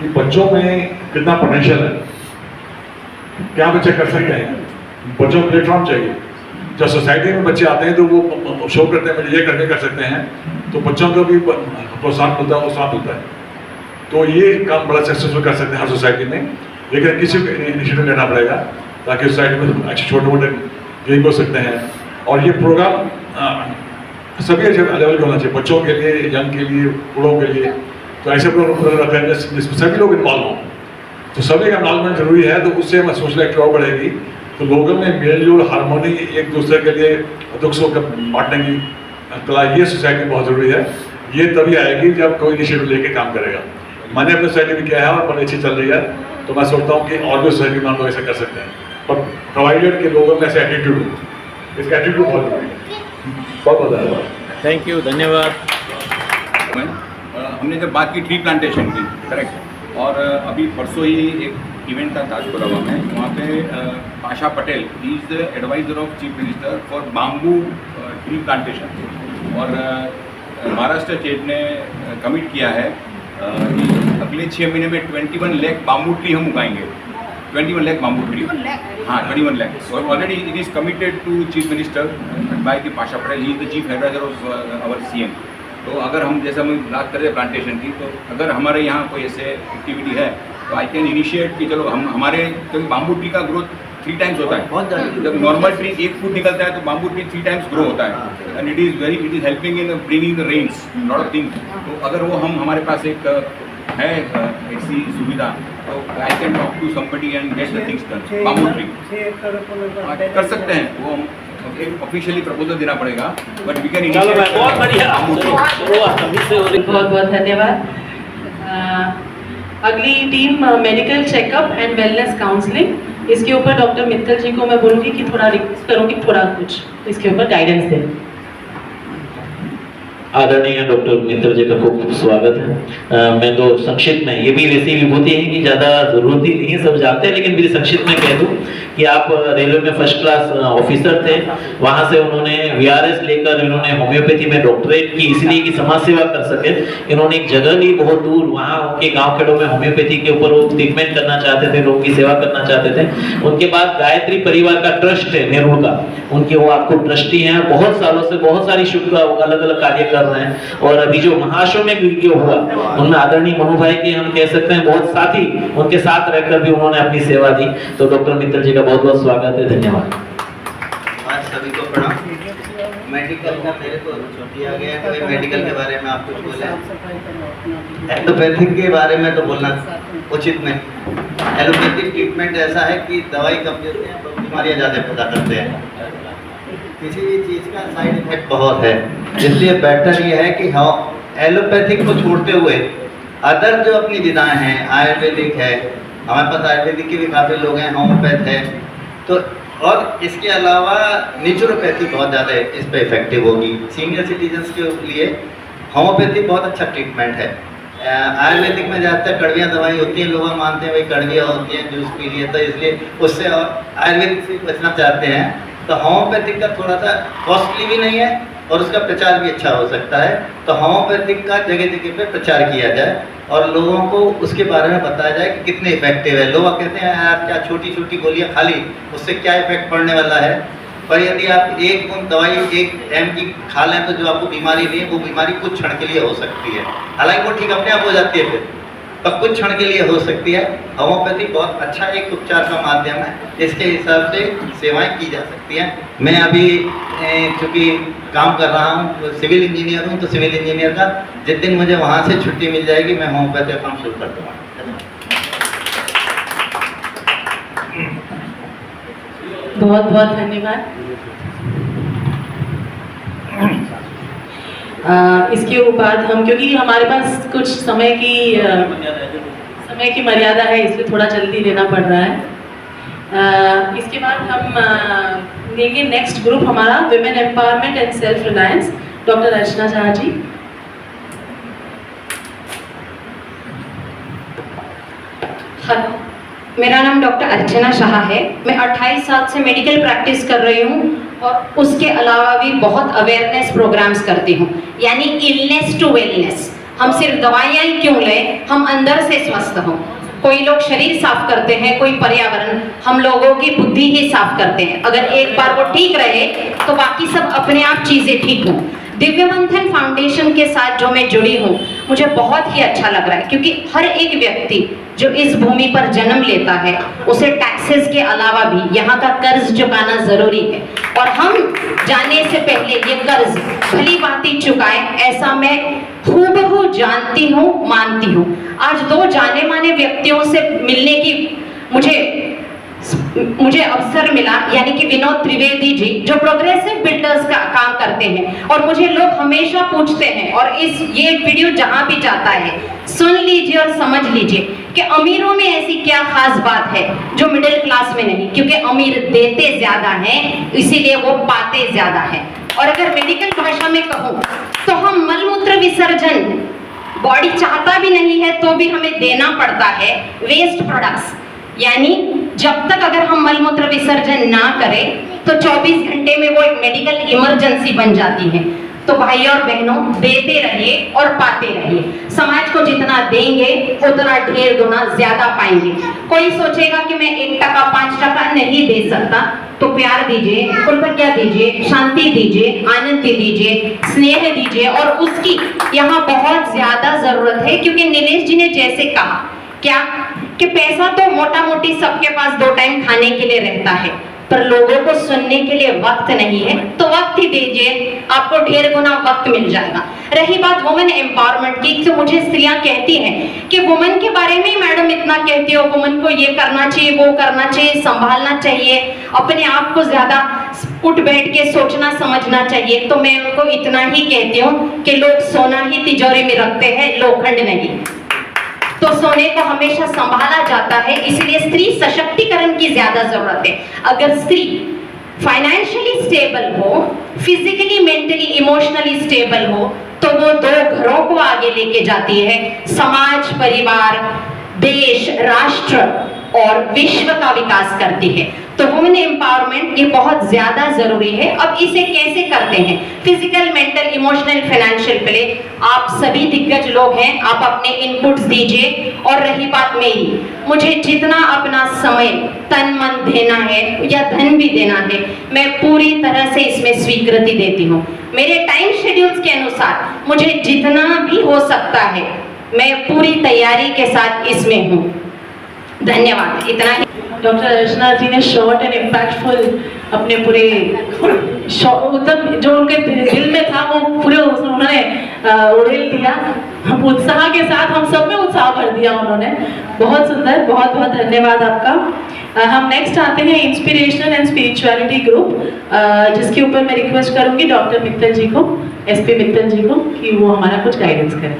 कि बच्चों में कितना पोटेंशियल है, क्या बच्चे कर सकते हैं, बच्चों को प्लेटफॉर्म चाहिए। जब सोसाइटी में बच्चे आते हैं तो वो शो करते हैं मुझे ये करके कर सकते हैं, तो बच्चों को भी प्रोत्साहन मिलता है, उत्साह मिलता है। तो ये काम बड़ा सक्सेसफुल कर सकते हैं हर सोसाइटी में, लेकिन किसी को इनिशिएटिव लेना पड़ेगा ताकि सोसाइटी में अच्छे छोटे मोटे गेम हो सकते हैं। और ये प्रोग्राम सभी अच्छे लेवल का होना चाहिए, बच्चों के लिए, यंग के लिए, बूढ़ों के लिए। तो ऐसे प्रोग्राम रखते हैं जिसमें सभी लोग इन्वॉल्व हों, तो सभी का इन्वॉल्वमेंट जरूरी है। तो उससे हमें सोशल एक्टिविटी और बढ़ेगी, तो लोगों में मेलजोल, हारमोनी, एक दूसरे के लिए दुख सुख बांटने की कला, ये सोसाइटी बहुत ज़रूरी है। ये तभी आएगी जब कोई इनिशिएटिव लेके काम करेगा। मैंने अपनी सोसाइटी में किया है और बड़ी अच्छी चल रही है, तो मैं सोचता हूँ कि और भी सोसाइटी में हम लोग ऐसा कर सकते हैं, पर प्रोवाइडेड के लोगों में ऐसे एटीट्यूड हो। इसका एटीट्यूड बहुत जरूरी है। बहुत बहुत धन्यवाद। थैंक यू, धन्यवाद। हमने जब बात की ट्री प्लांटेशन की, करेक्ट, और अभी परसों ही एक इवेंट था ताजपुरा में, वहाँ पे Pasha Patel is the adviser of chief minister for bamboo tree plantation. और महाराष्ट्र स्टेट ने कमिट किया है कि अगले 6 महीने में 21 लाख बाम्बू ट्री हम उगाएंगे। 21 लाख बाम्बू ट्री, हाँ 21 lakh. Already it is committed to chief minister by the Pasha Patel, he is the chief adviser of our CM. तो अगर हम, जैसा हम बात कर रहे हैं प्लांटेशन की, तो अगर हमारे यहाँ कोई ऐसे एक्टिविटी है तो आई कैन इनिशिएट कि चलो हम हमारे, क्योंकि बाम्बू ट्री का ग्रोथ 3 टाइम्स होता है। जब नॉर्मल ट्री 1 फुट निकलता है तो बाम्बू ट्री 3 टाइम्स ग्रो होता है, and it is helping in bringing the rains, lot of things. तो अगर वो हमारे पास एक है ऐसी सुविधा, तो I can talk to somebody and get the things done. Bamboo tree कर सकते हैं, वो हम एक ऑफिशियली प्रपोजल देना पड़ेगा, बट वी कैन चलो भाई, बहुत बढ़िया। बहुत बहुत धन्यवाद। अगली team medical checkup and wellness counselling, इसके ऊपर डॉक्टर मित्तल जी को मैं बोलूँगी कि थोड़ा रिक्वेस्ट करूँगी, थोड़ा कुछ इसके ऊपर गाइडेंस दें। आदरणीय डॉक्टर मित्र जी का खूब स्वागत है। मैं तो संक्षिप्त में, ये भी वैसी विभूति है कि ज्यादा जरूरत ही नहीं, सब जानते हैं, लेकिन मेरी संक्षिप्त में कह दूं कि आप रेलवे में फर्स्ट क्लास ऑफिसर थे, वहां से उन्होंने वीआरएस लेकर इन्होंने होम्योपैथी में डॉक्टरेट की, इसलिए कि समाज सेवा कर सके। इन्होंने एक जगह ली बहुत दूर, वहां उनके गांव खेड़ों में होम्योपैथी के ऊपर वो ट्रीटमेंट करना चाहते थे, लोगों की सेवा करना चाहते थे। उनके बाद गायत्री परिवार का ट्रस्ट है नेहरू का, उनके वो आपको ट्रस्टी हैं, बहुत सालों से बहुत सारी शुभ अलग अलग कार्य कर रहे हैं। और अभी जो महाश्रम हुआ उनमें आदरणीय मनु भाई के हम कह सकते हैं बहुत साथी, उनके साथ रहकर भी उन्होंने अपनी सेवा दी। तो डॉक्टर मित्तल जी का बहुत बहुत स्वागत है, धन्यवाद। आज सभी को प्रणाम। मेडिकल का मेरे को दिया गया है, तो मेडिकल के बारे में आप कुछ बोले। एलोपैथिक के बारे में तो बोलना उचित नहीं। एलोपैथिक ट्रीटमेंट ऐसा है कि दवाई कम देते हैं तो बीमारियाँ ज़्यादा पैदा करते हैं, किसी भी चीज़ का साइड इफेक्ट बहुत है। इसलिए बेटर ये है कि हाँ, एलोपैथिक को छोड़ते हुए अदर जो अपनी विधाएँ हैं, आयुर्वेदिक है, हमारे पास आयुर्वेदिक के भी काफ़ी लोग हैं, होम्योपैथ है, तो और इसके अलावा नेचुरोपैथी बहुत ज़्यादा इस पर इफेक्टिव होगी। सीनियर सिटीजन्स के लिए होम्योपैथी बहुत अच्छा ट्रीटमेंट है। आयुर्वेदिक में ज़्यादातर कड़वियाँ दवाई होती हैं, लोग मानते हैं भाई कड़वियाँ होती हैं, जूस पी लिए, तो इसलिए उससे और आयुर्वेदिक से बचना चाहते हैं। तो होम्योपैथिक का थोड़ा सा कॉस्टली भी नहीं है और उसका प्रचार भी अच्छा हो सकता है। तो होम्योपैथिक का जगह जगह पे प्रचार किया जाए और लोगों को उसके बारे में बताया जाए कि कितने इफेक्टिव है। लोग कहते हैं यार क्या छोटी छोटी गोलियां खा ली, उससे क्या इफेक्ट पड़ने वाला है। पर यदि आप एक बूंद दवाई 1 टाइम की खा लें तो जो आपको बीमारी नहीं है वो बीमारी कुछ क्षण के लिए हो सकती है, हालांकि वो ठीक अपने आप हो जाती है फिर, पर कुछ क्षण के लिए हो सकती है। होम्योपैथी बहुत अच्छा एक उपचार का माध्यम है, इसके हिसाब से सेवाएं की जा सकती हैं। मैं अभी चूँकि काम कर रहा हूँ, सिविल इंजीनियर हूँ, तो सिविल इंजीनियर का जिस दिन मुझे वहाँ से छुट्टी मिल जाएगी मैं होम्योपैथी का काम शुरू कर दूँगा। बहुत बहुत धन्यवाद। इसके बाद हम, क्योंकि हमारे पास कुछ समय की मर्यादा है, इसलिए थोड़ा जल्दी लेना पड़ रहा है। इसके बाद हम देंगे नेक्स्ट ग्रुप हमारा women empowerment and self reliance, doctor Archana Jha ji. Hello, मेरा नाम डॉक्टर अर्चना शाह है। मैं 28 साल से मेडिकल प्रैक्टिस कर रही हूँ और उसके अलावा भी बहुत अवेयरनेस प्रोग्राम्स करती हूँ, यानी इलनेस टू वेलनेस। हम सिर्फ दवाइयाँ ही क्यों लें, हम अंदर से स्वस्थ हों। कोई लोग शरीर साफ करते हैं, कोई पर्यावरण, हम लोगों की बुद्धि ही साफ करते हैं। अगर एक बार वो ठीक रहे तो बाकी सब अपने आप चीज़ें ठीक हों। दिव्य मंथन फाउंडेशन के साथ जो मैं जुड़ी हूँ, मुझे बहुत ही अच्छा लग रहा है, क्योंकि हर एक व्यक्ति जो इस भूमि पर जन्म लेता है उसे टैक्सेस के अलावा भी यहाँ का कर्ज चुकाना जरूरी है। और हम जाने से पहले ये कर्ज भली भांति चुकाए, ऐसा मैं हूबहू जानती हूँ, मानती हूँ। आज 2 जाने माने व्यक्तियों से मिलने की मुझे अवसर मिला, यानी कि विनोद त्रिवेदी जी जो प्रोग्रेसिव बिल्डर्स का काम करते हैं। और मुझे लोग हमेशा पूछते हैं, और ये वीडियो जहां भी जाता है सुन लीजिए और समझ लीजिए कि अमीरों में ऐसी क्या खास बात है जो मिडिल क्लास में नहीं, क्योंकि अमीर देते ज्यादा हैं इसीलिए वो पाते ज्यादा हैं। और अगर मेडिकल भाषा में कहूँ तो हम मलमूत्र विसर्जन बॉडी चाहता भी नहीं है तो भी हमें देना पड़ता है, वेस्ट प्रोडक्ट्स, यानी जब तक अगर हम मलमूत्र विसर्जन ना करें तो 24 घंटे में वो एक मेडिकल इमरजेंसी बन जाती है। तो भाई और बहनों, देते रहिए और पाते रहिए। समाज को जितना देंगे उतना ढेर गुना ज्यादा पाएंगे। कोई सोचेगा कि मैं 1 टका 5 टका नहीं दे सकता, तो प्यार दीजिए, कृतज्ञता दीजिए, शांति दीजिए, आनंद दीजिए, स्नेह दीजिए। और उसकी यहाँ बहुत ज्यादा जरूरत है, क्योंकि नीलेश जी ने जैसे कहा क्या कि पैसा तो मोटा मोटी सबके पास 2 टाइम खाने के लिए रहता है, पर लोगों को सुनने के लिए वक्त नहीं है। तो वक्त ही दीजिए, आपको ढेर गुना वक्त मिल जाएगा। रही बात वुमेन एम्पावरमेंट की, तो मुझे स्त्रियां कहती हैं कि वुमेन के बारे में मैडम इतना कहती हो, वुमेन को ये करना चाहिए, वो करना चाहिए, संभालना चाहिए, अपने आप को ज्यादा उठ बैठ के सोचना समझना चाहिए। तो मैं उनको इतना ही कहती हूँ कि लोग सोना ही तिजोरी में रखते हैं, लोखंड नहीं। तो सोने को हमेशा संभाला जाता है, इसलिए स्त्री सशक्तिकरण की ज्यादा जरूरत है। अगर स्त्री फाइनेंशियली स्टेबल हो, फिजिकली, मेंटली, इमोशनली स्टेबल हो, तो वो 2 घरों को आगे लेके जाती है, समाज, परिवार, देश, राष्ट्र और विश्व का विकास करती है। तो वुमेन एम्पावरमेंट ये बहुत ज्यादा जरूरी है। अब इसे कैसे करते हैं? Physical, mental, emotional, financial play. आप सभी दिग्गज लोग हैं, आप अपने इनपुट्स दीजिए। और रही बात मेरी, मुझे जितना अपना समय, तन मन देना है या धन भी देना है, मैं पूरी तरह से इसमें स्वीकृति देती हूँ। मेरे टाइम शेड्यूल्स के अनुसार मुझे जितना भी हो सकता है, मैं पूरी तैयारी के साथ इसमें हूँ। धन्यवाद। इतना ही। डॉक्टर अर्चना जी ने शॉर्ट एंड इम्पैक्टफुल अपने पूरे एकदम जो उनके दिल में था वो पूरे उन्होंने उड़ेल दिया। हम उत्साह के साथ, हम सब में उत्साह भर दिया उन्होंने। बहुत सुंदर, बहुत बहुत धन्यवाद आपका। हम नेक्स्ट आते हैं इंस्पिरेशनल एंड स्पिरिचुअलिटी ग्रुप, जिसके ऊपर मैं रिक्वेस्ट करूंगी डॉक्टर मित्तल जी को, SP मित्तल जी को, कि वो हमारा कुछ गाइडेंस करें।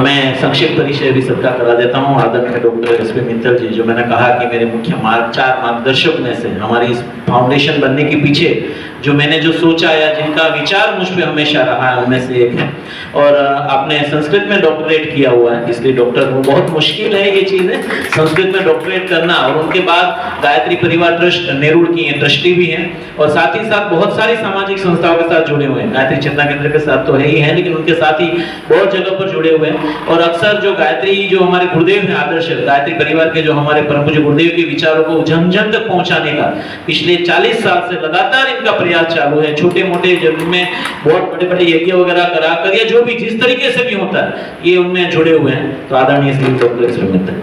मैं संक्षिप्त परिचय भी सबका करा देता हूँ। आदरणीय डॉक्टर SP मित्तल जी, जो मैंने कहा कि मेरे मुख्य 4 मार्गदर्शक में से, हमारी इस फाउंडेशन बनने के पीछे जो मैंने जो सोचा या जिनका विचार मुझ पे हमेशा रहा है, उनमें से एक है। और आपने संस्कृत में डॉक्टरेट किया हुआ है, इसलिए डॉक्टर वो बहुत मुश्किल है ये चीज़ें, संस्कृत में डॉक्टरेट करना। और उनके बाद गायत्री परिवार ट्रस्ट नेरुल की ट्रस्टी भी हैं, और साथ ही साथ बहुत सारी सामाजिक संस्थाओं के साथ जुड़े हुए हैं। गायत्री चेतना केंद्र के साथ तो है ही है, लेकिन उनके साथ ही बहुत जगह पर जुड़े हुए हैं। और अक्सर जो गायत्री, जो हमारे गुरुदेव हैं आदर्श गायत्री परिवार के, जो हमारे परम पूज्य गुरुदेव के विचारों को जन जन तक पहुंचाने का पिछले 40 साल से लगातार इनका प्रयास चालू है। छोटे मोटे जन्म में बहुत बड़े बड़े यज्ञ वगैरह कराकर, या जो भी जिस तरीके से भी होता है, ये उनमें जुड़े हुए हैं। तो आदरणीय श्री डॉक्टर SP मित्तल।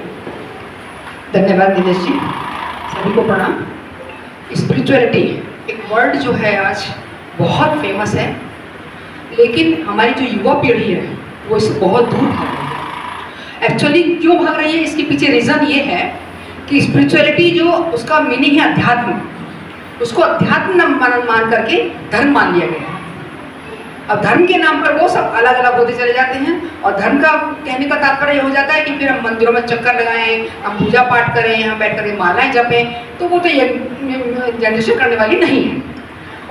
धन्यवाद निदेश जी, सभी को प्रणाम। स्पिरिचुअलिटी एक वर्ड जो है आज बहुत फेमस है, लेकिन हमारी जो युवा पीढ़ी है वो इससे बहुत दूर भाग रही है। एक्चुअली क्यों भाग रही है, इसके पीछे रीज़न ये है कि स्पिरिचुअलिटी जो उसका मीनिंग है अध्यात्म, उसको अध्यात्म मान करके धर्म मान लिया गया है। अब धर्म के नाम पर वो सब अलग अलग होते चले जाते हैं, और धर्म का कहने का तात्पर्य हो जाता है कि फिर हम मंदिरों में चक्कर लगाएं, हम पूजा पाठ करें, हम बैठ करके मालाएं जपें, तो वो तो ये जनरेशन करने वाली नहीं है।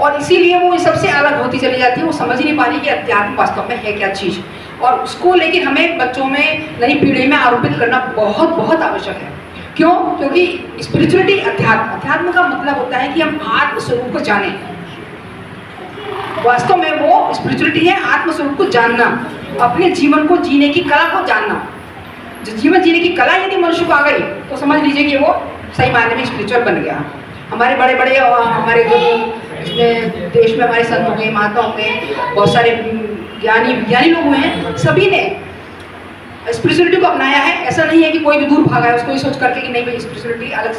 और इसीलिए वो सबसे अलग होती चली जाती है, वो समझ ही नहीं पा रही कि अध्यात्म वास्तव में है क्या चीज़। और उसको लेकिन हमें बच्चों में, नई पीढ़ी में आरोपित करना बहुत बहुत आवश्यक है। क्यों? क्योंकि स्पिरिचुअलिटी, अध्यात्म का मतलब होता है कि हम आत्म स्वरूप को जानें। वास्तव में वो स्पिरिचुअलिटी है आत्म स्वरूप को जानना, अपने जीवन को जीने की कला को जानना। जो जीवन जीने की कला यदि मनुष्य को आ गई तो समझ लीजिए कि वो सही मायने में स्पिरिचुअल बन गया। हमारे बड़े बड़े हमारे जो इसमें देश में हमारे संत हो गए, महात्मा हो गए, बहुत सारे ज्ञानी विज्ञानी लोग हुए हैं, सभी ने स्पिरिचुअलिटी को अपनाया है। ऐसा नहीं है कि कोई भी दूर भागा है उसको ही सोच करके कि नहीं भाई स्पिरिचुअलिटी अलग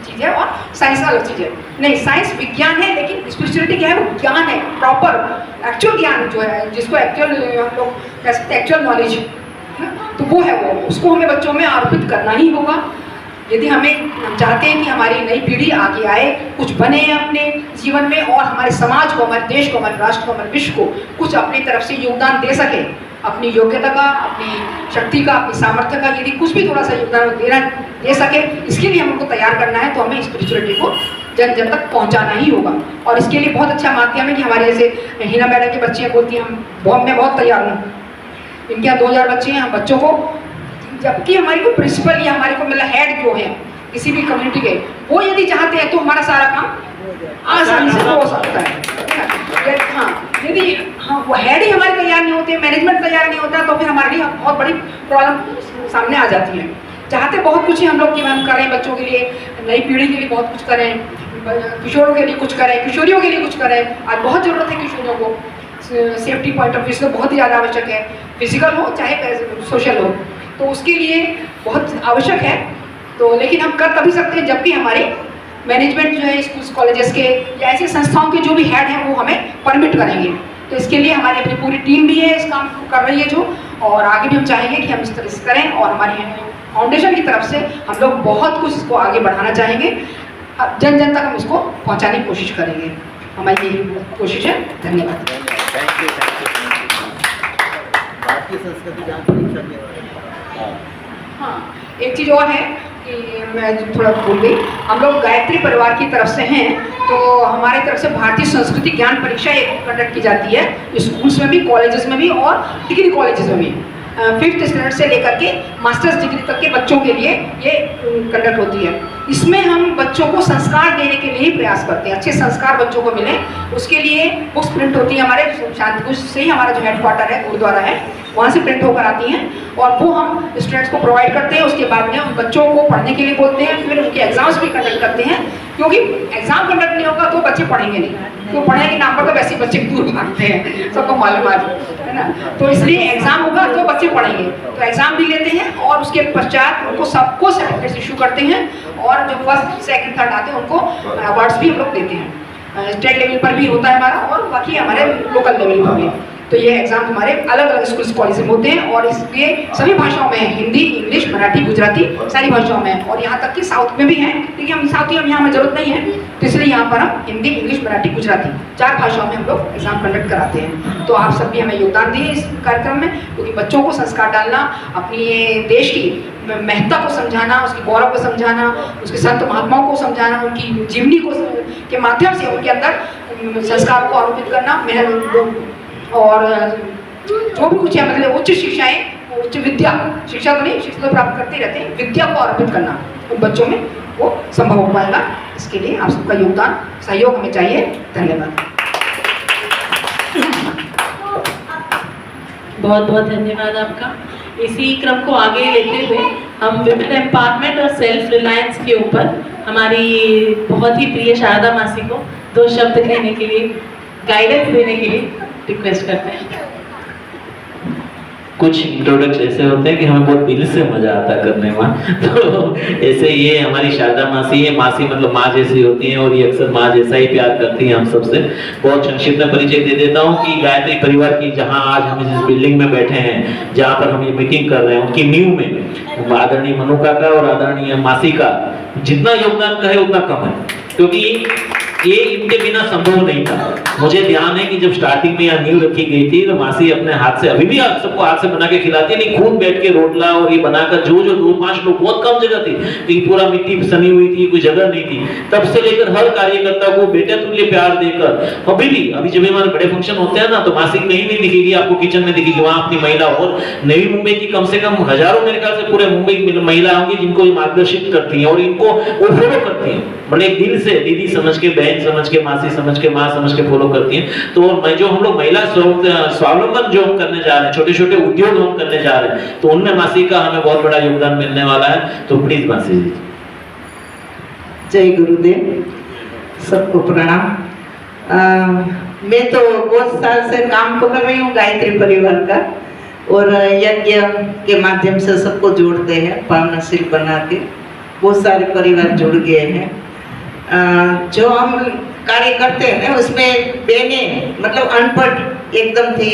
चीज़ है और साइंस अलग चीज़ है। नहीं, साइंस विज्ञान है, लेकिन स्पिरिचुअलिटी क्या है? वो ज्ञान है, प्रॉपर एक्चुअल ज्ञान जो है, जिसको एक्चुअल हम लोग कह सकते हैं एक्चुअल नॉलेज, तो वो है वो। उसको हमें बच्चों में आरोपित करना ही होगा यदि हम चाहते हैं कि हमारी नई पीढ़ी आगे आए, कुछ बने अपने जीवन में, और हमारे समाज को, हमारे देश को, हमारे राष्ट्र को, हमारे विश्व को कुछ अपनी तरफ से योगदान दे सके, अपनी योग्यता का, अपनी शक्ति का, अपनी सामर्थ्य का यदि कुछ भी थोड़ा सा योगदान दे सके, इसके लिए हम उनको तैयार करना है। तो हमें स्पिरिचुअलिटी को जन जन तक पहुंचाना ही होगा। और इसके लिए बहुत अच्छा माध्यम है कि हमारे जैसे हिना मैडम की बच्चियाँ बोलती हैं, मैं बहुत तैयार हूँ, इनके यहाँ 2000 बच्चे हैं, हम बच्चों को, जबकि हमारी को प्रिंसिपल या हमारे को मतलब हेड जो है किसी भी कम्युनिटी के, वो यदि चाहते हैं तो हमारा सारा काम आसानी से हो सकता है। हाँ, यदि वो हेड ही हमारे तैयार नहीं होते, मैनेजमेंट तैयार नहीं होता, तो फिर हमारे लिए बहुत बड़ी प्रॉब्लम सामने आ जाती है। चाहते बहुत कुछ ही हम लोग कि हम करें, बच्चों के लिए, नई पीढ़ी के लिए बहुत कुछ करें, किशोरों के लिए कुछ करें, किशोरियों के लिए कुछ करें। आज बहुत ज़रूरत है किशोरियों को, सेफ्टी पॉइंट ऑफ व्यू से बहुत ही ज़्यादा आवश्यक है, फिजिकल हो चाहे सोशल हो, तो उसके लिए बहुत आवश्यक है। तो लेकिन हम कर तभी सकते हैं जबकि हमारी मैनेजमेंट जो है स्कूल्स कॉलेजेस के या ऐसी संस्थाओं के जो भी हेड हैं वो हमें परमिट करेंगे। तो इसके लिए हमारी अपनी पूरी टीम भी है, इस काम को कर रही है जो, और आगे भी हम चाहेंगे कि हम इस तरह से करें। और हमारी फाउंडेशन की तरफ से हम लोग बहुत कुछ इसको आगे बढ़ाना चाहेंगे, जन जन तक हम इसको पहुँचाने की कोशिश करेंगे। हमारी यही कोशिश है। धन्यवाद। भारतीय संस्कृति जहाँ परीक्षा के बारे में, हाँ, एक चीज़ और है कि मैं जो थोड़ा भूल गई, हम लोग गायत्री परिवार की तरफ से हैं, तो हमारी तरफ से भारतीय संस्कृति ज्ञान परीक्षा एक कंडक्ट की जाती है, स्कूल्स में भी, कॉलेजेस में भी और डिग्री कॉलेजेस में भी। 5th स्टैंडर्ड से लेकर के मास्टर्स डिग्री तक के बच्चों के लिए ये कंडक्ट होती है। इसमें हम बच्चों को संस्कार देने के लिए ही प्रयास करते हैं, अच्छे संस्कार बच्चों को मिले, उसके लिए बुक्स प्रिंट होती है हमारे शांति कुंज से ही, हमारा जो हेडक्वार्टर है गुरुद्वारा है वहाँ से प्रिंट होकर आती हैं और वो हम स्टूडेंट्स को प्रोवाइड करते हैं। उसके बाद में उन बच्चों को पढ़ने के लिए बोलते हैं, फिर उनके एग्जाम्स भी कंडक्ट करते हैं, क्योंकि एग्जाम कंडक्ट नहीं होगा तो बच्चे पढ़ेंगे नहीं, तो पढ़ने के नाम पर तो वैसे ही बच्चे दूर भागते हैं, सबको मालूम है ना। तो इसलिए एग्जाम होगा तो बच्चे पढ़ेंगे, तो एग्जाम भी लेते हैं और उसके पश्चात उनको सबको सर्टिफिकेट्स इशू करते हैं और जो 1st, 2nd, 3rd आते हैं उनको अवार्ड्स भी हम लोग देते हैं। स्टेट लेवल पर भी होता है हमारा और बाकी हमारे लोकल लेवल पर भी। तो ये एग्जाम हमारे अलग अलग स्कूल्स कॉलेज में होते हैं और इसलिए सभी भाषाओं में है, हिंदी, इंग्लिश, मराठी, गुजराती, सारी भाषाओं में, और यहाँ तक कि साउथ में भी हैं, क्योंकि हम साउथ में यहाँ हमें जरूरत नहीं है, तो इसलिए यहाँ पर हम हिंदी, इंग्लिश, मराठी, गुजराती 4 भाषाओं में हम लोग एग्जाम कंडक्ट कराते हैं। तो आप सब भी हमें योगदान दिए इस कार्यक्रम में, क्योंकि बच्चों को संस्कार डालना, अपनी देश की महत्ता को समझाना, उसके गौरव को समझाना, उसके संत महात्माओं को समझाना, उनकी जीवनी को के माध्यम से उनके अंदर संस्कार को आरोपित करना, और जो भी कुछ है मतलब उच्च शिक्षाएं, उच्च विद्या, शिक्षा तो नहीं, शिक्षा तो प्राप्त करते रहते हैं, विद्या को आरोपित करना उन बच्चों में वो संभव हो पाएगा। इसके लिए आप सबका योगदान, सहयोग हमें चाहिए। धन्यवाद। बहुत बहुत धन्यवाद आपका। इसी क्रम को आगे लेते हुए हम विमेन एम्पावरमेंट और सेल्फ रिलायंस के ऊपर हमारी बहुत ही प्रिय शारदा मासी को 2 शब्द कहने के लिए, गाइडेंस देने के लिए रिक्वेस्ट करते हैं। कुछ इंट्रोडक्शन ऐसे होते हैं कि हमें बहुत दिल से मजा आता है करने में, तो ऐसे ये हमारी शारदा मासी है। मासी मतलब माँ जैसी होती हैं और ये अक्सर माँ जैसा ही प्यार करती हैं हम सबसे। बहुत संक्षिप्त में परिचय दे देता हूँ कि गायत्री परिवार की जहाँ आज हम जिस बिल्डिंग में बैठे हैं, जहाँ पर हम ये मीटिंग कर रहे हैं, उनकी नींव में आदरणीय मनु काका और आदरणीय मासी का जितना योगदान कहे उतना कम है, क्योंकि ये इनके बिना संभव नहीं था। मुझे ध्यान है कि जब स्टार्टिंग में यहाँ नींव रखी गई थी तो मासी अपने हाथ से, अभी भी आप सबको हाथ से बना के खिलाती है, नहीं खुद बैठ के रोटला और ये बनाकर, जो 2-5 लोग, बहुत कम जगह थी क्योंकि पूरा मिट्टी सनी हुई थी, कोई जगह नहीं थी, तब से लेकर हर कार्यकर्ता को बेटे तुल्य प्यार देकर अभी भी, अभी जब हमारे बड़े फंक्शन होते हैं ना तो मासी कहीं नहीं दिखेगी आपको, किचन में दिखेगी, वहाँ अपनी महिला और नवी मुंबई की कम से कम हजारों, मेरे ख्याल से पूरे मुंबई की महिला होंगी जिनको ये मार्गदर्शित करती हैं और इनको वो फॉलो करती हैं बड़े दिल से, दीदी समझ के, बहन समझ के, मासी समझ के, माँ समझ के फॉलो करती हैं। तो मैं जो हम लोग महिला स्वावलंबन जो हम करने जा रहे हैं, छोटे छोटे उद्योग हम करने जा रहे हैं, तो उनमें मासी का हमें बहुत बड़ा योगदान मिलने वाला है। तो प्लीज मासी जी। जय गुरुदेव, सबको प्रणाम। मैं तो बहुत साल से काम कर रही हूँ गायत्री परिवार का, और यज्ञ के माध्यम से सबको जोड़ते हैं, पावनशील बना के बहुत सारे परिवार जुड़ गए हैं। जो हम कार्य करते हैं ना उसमें बहनें मतलब अनपढ़ एकदम थी,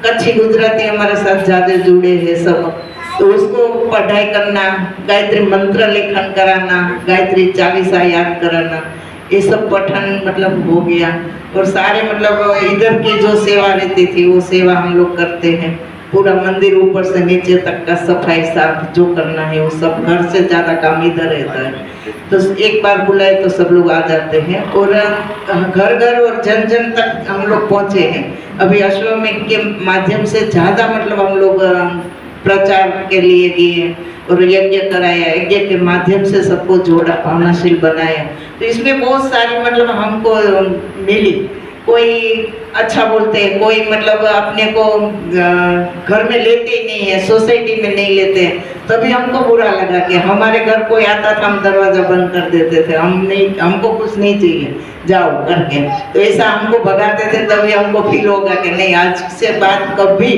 कच्ची गुजराती हमारे साथ ज़्यादा जुड़े हैं सब, तो उसको पढ़ाई करना, गायत्री मंत्र लेखन कराना, गायत्री चालीसा याद कराना, ये सब पठन मतलब हो गया। और सारे मतलब इधर की जो सेवा रहती थी वो सेवा हम लोग करते हैं, पूरा मंदिर ऊपर से नीचे तक का सफाई साफ जो करना है वो सब, घर से ज़्यादा काम इधर रहता है। तो एक बार बुलाए तो सब लोग आ जाते हैं और घर घर और जन जन तक हम लोग पहुँचे हैं। अभी अश्वमेध के माध्यम से ज़्यादा मतलब हम लोग प्रचार के लिए गए और यज्ञ कराया, यज्ञ के माध्यम से सबको जोड़ा, भावनाशील बनाया। तो इसमें बहुत सारी मतलब हमको मिली, कोई अच्छा बोलते हैं, कोई मतलब अपने को घर में लेते ही नहीं है, सोसाइटी में नहीं लेते हैं, तभी हमको बुरा लगा कि हमारे घर कोई आता था हम दरवाजा बंद कर देते थे, हम नहीं, हमको कुछ नहीं चाहिए, जाओ करके, तो ऐसा हमको भगाते थे। तभी हमको फील होगा कि नहीं, आज से बाद कभी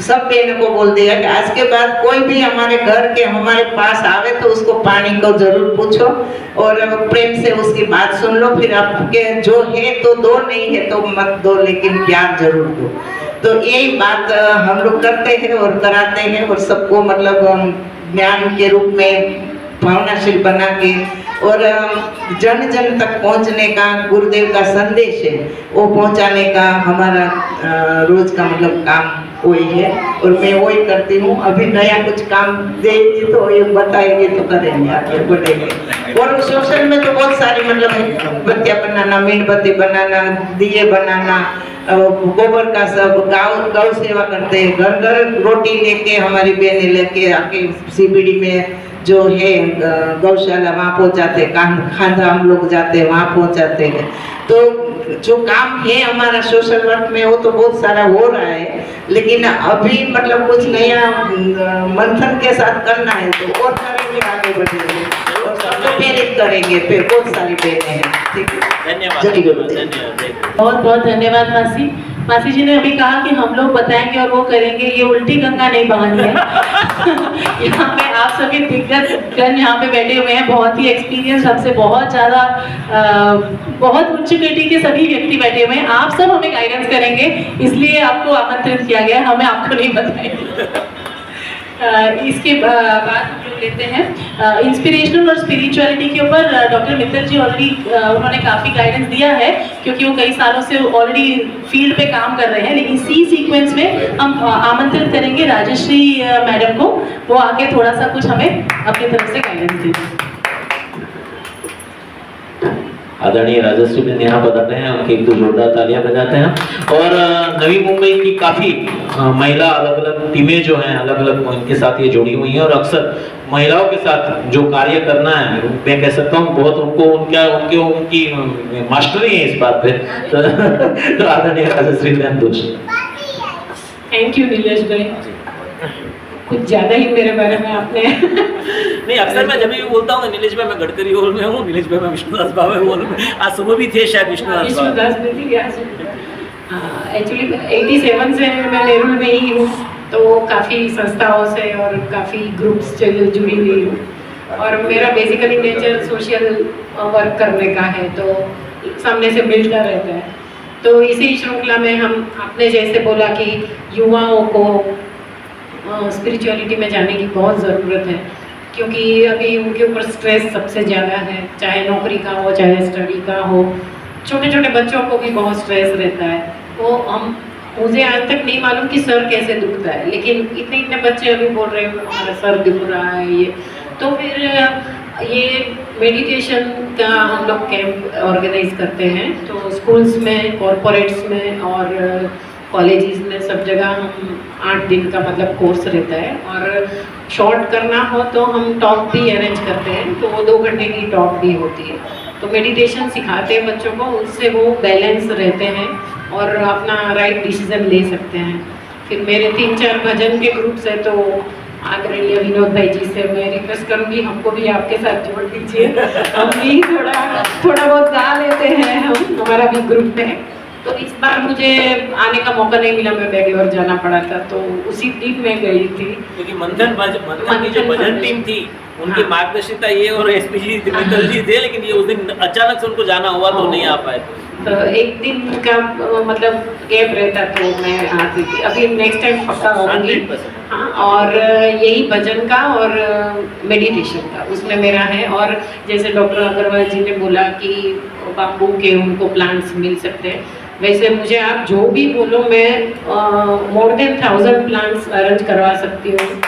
सब बहनों को बोल दिया कि आज के बाद कोई भी हमारे घर के हमारे पास आवे तो उसको पानी को जरूर पूछो और प्रेम से उसकी बात सुन लो, फिर आपके जो है तो दो, नहीं है तो मत दो, लेकिन प्यार जरूर दो। तो यही बात हम लोग करते हैं और कराते हैं और सबको मतलब ज्ञान के रूप में भावनाशील बना के और जन जन तक पहुंचने का गुरुदेव का संदेश है वो पहुंचाने का हमारा रोज का मतलब काम वही है और मैं वही करती हूँ। अभी नया कुछ काम देंगे तो ये बताएंगे तो करेंगे, आगे बढ़ेंगे। और सोशल में तो बहुत सारी मतलब बत्तियाँ बनाना, मीणबत्ती बनाना, दिए बनाना, गोबर का सब गौ सेवा करते हैं। घर घर रोटी लेके हमारी बहनें लेके आके सीबीडी में जो है गौशाला वहाँ पहुँचाते हैं, खांधा हम लोग जाते हैं वहाँ पहुँचाते हैं। तो जो काम है हमारा सोशल वर्क में वो तो बहुत सारा हो रहा है, लेकिन अभी मतलब कुछ नया मंथन के साथ करना है तो और करेंगे, आगे बढ़ेंगे और सबको प्रेरित करेंगे। फिर बहुत सारी बहनें हैं। ठीक है, धन्यवाद। जय गुरुदेव। धन्यवाद। बहुत बहुत धन्यवाद मासी। मासी जी ने अभी कहा कि हम लोग बताएंगे और वो करेंगे, ये उल्टी गंगा नहीं बहानी है। यहाँ पे आप सभी दिग्गज गण यहाँ पे बैठे हुए हैं, बहुत ही एक्सपीरियंस, हमसे बहुत ज़्यादा बहुत उच्च कोटि के सभी व्यक्ति बैठे हुए हैं। आप सब हमें गाइडेंस करेंगे, इसलिए आपको आमंत्रित किया गया, हमें आपको नहीं बताएंगे। इसके बाद हम लोग लेते हैं इंस्पिरेशनल और स्पिरिचुअलिटी के ऊपर। डॉक्टर मित्तल जी ऑलरेडी उन्होंने काफ़ी गाइडेंस दिया है, क्योंकि वो कई सालों से ऑलरेडी फील्ड पे काम कर रहे हैं। लेकिन इसी सीक्वेंस में हम आमंत्रित करेंगे राजश्री मैडम को, वो आके थोड़ा सा कुछ हमें अपनी तरफ से गाइडेंस दें। आदरणीय राजश्री दिन यहाँ बताते हैं, उनके एक दो जोरदार तालियां बजाते हैं। और नवी मुंबई की काफ़ी महिला अलग अलग टीमें जो हैं अलग अलग उनके साथ ये जुड़ी हुई हैं, और अक्सर महिलाओं के साथ जो कार्य करना है मैं कह सकता हूँ बहुत उनको उनकी मास्टरी है इस बात पे। तो आदरणीय राजश्री दिन दोष। थैंक यू नीलेश भाई, कुछ ज़्यादा ही मेरे बारे में आपने नहीं, अक्सर मैं जब भी बोलता हूँ नीलेश भाई मैं गडकरी हॉल में हूँ, नीलेश भाई मैं विष्णुदास भावे हॉल में, आज सुबह भी थे शायद विष्णुदास में थी। एक्चुअली 87 से मैं नेहरू में ही हूँ, तो काफ़ी संस्थाओं से और काफ़ी ग्रुप्स से जुड़ी हुई हूँ, और मेरा बेसिकली नेचर सोशल वर्क करने का है, तो सामने से मिलता रहता है। तो इसी श्रृंखला में हम आपने जैसे बोला कि युवाओं को स्पिरिचुअलिटी में जाने की बहुत ज़रूरत है, क्योंकि अभी उनके ऊपर स्ट्रेस सबसे ज़्यादा है, चाहे नौकरी का हो चाहे स्टडी का हो। छोटे छोटे बच्चों को भी बहुत स्ट्रेस रहता है। तो मुझे आज तक नहीं मालूम कि सर कैसे दुखता है, लेकिन इतने इतने बच्चे अभी बोल रहे हैं हमारा सर दुख रहा है ये। तो फिर ये मेडिटेशन का हम लोग कैंप ऑर्गेनाइज करते हैं, तो स्कूल्स में, कॉरपोरेट्स में और कॉलेजेस में सब जगह हम 8 दिन का मतलब कोर्स रहता है। और शॉर्ट करना हो तो हम टॉक भी अरेंज करते हैं, तो वो 2 घंटे की टॉक भी होती है। तो मेडिटेशन सिखाते हैं बच्चों को, उससे वो बैलेंस रहते हैं और अपना राइट डिसीजन ले सकते हैं। फिर मेरे 3-4 भजन के ग्रुप्स है, तो आदरणीय विनोद भाई जी से मैं रिक्वेस्ट करूंगी हमको भी आपके साथ जोड़ दीजिए। हम भी थोड़ा बहुत गा लेते हैं, हमारा भी ग्रुप है। तो इस बार मुझे आने का मौका नहीं मिला, मैं बैंगलोर जाना पड़ा था, तो उसी दिन मैं गई थी। क्योंकि मंथन की जो भजन टीम थी उनकी हाँ। मार्गदर्शिता ये और एसपी जी मित्तल जी थे, लेकिन ये उस दिन अचानक से उनको जाना हुआ तो नहीं आ पाए। तो एक दिन का मतलब गैप रहता तो मैं आती थी। अभी नेक्स्ट टाइम पक्का होगी। 100%। हाँ, और यही भजन का और मेडिटेशन का उसमें मेरा है। और जैसे डॉक्टर अग्रवाल जी ने बोला कि बाम्बू के उनको प्लांट्स मिल सकते हैं, वैसे मुझे आप जो भी बोलो मैं मोर देन 1000 प्लांट्स अरेंज करवा सकती हूँ।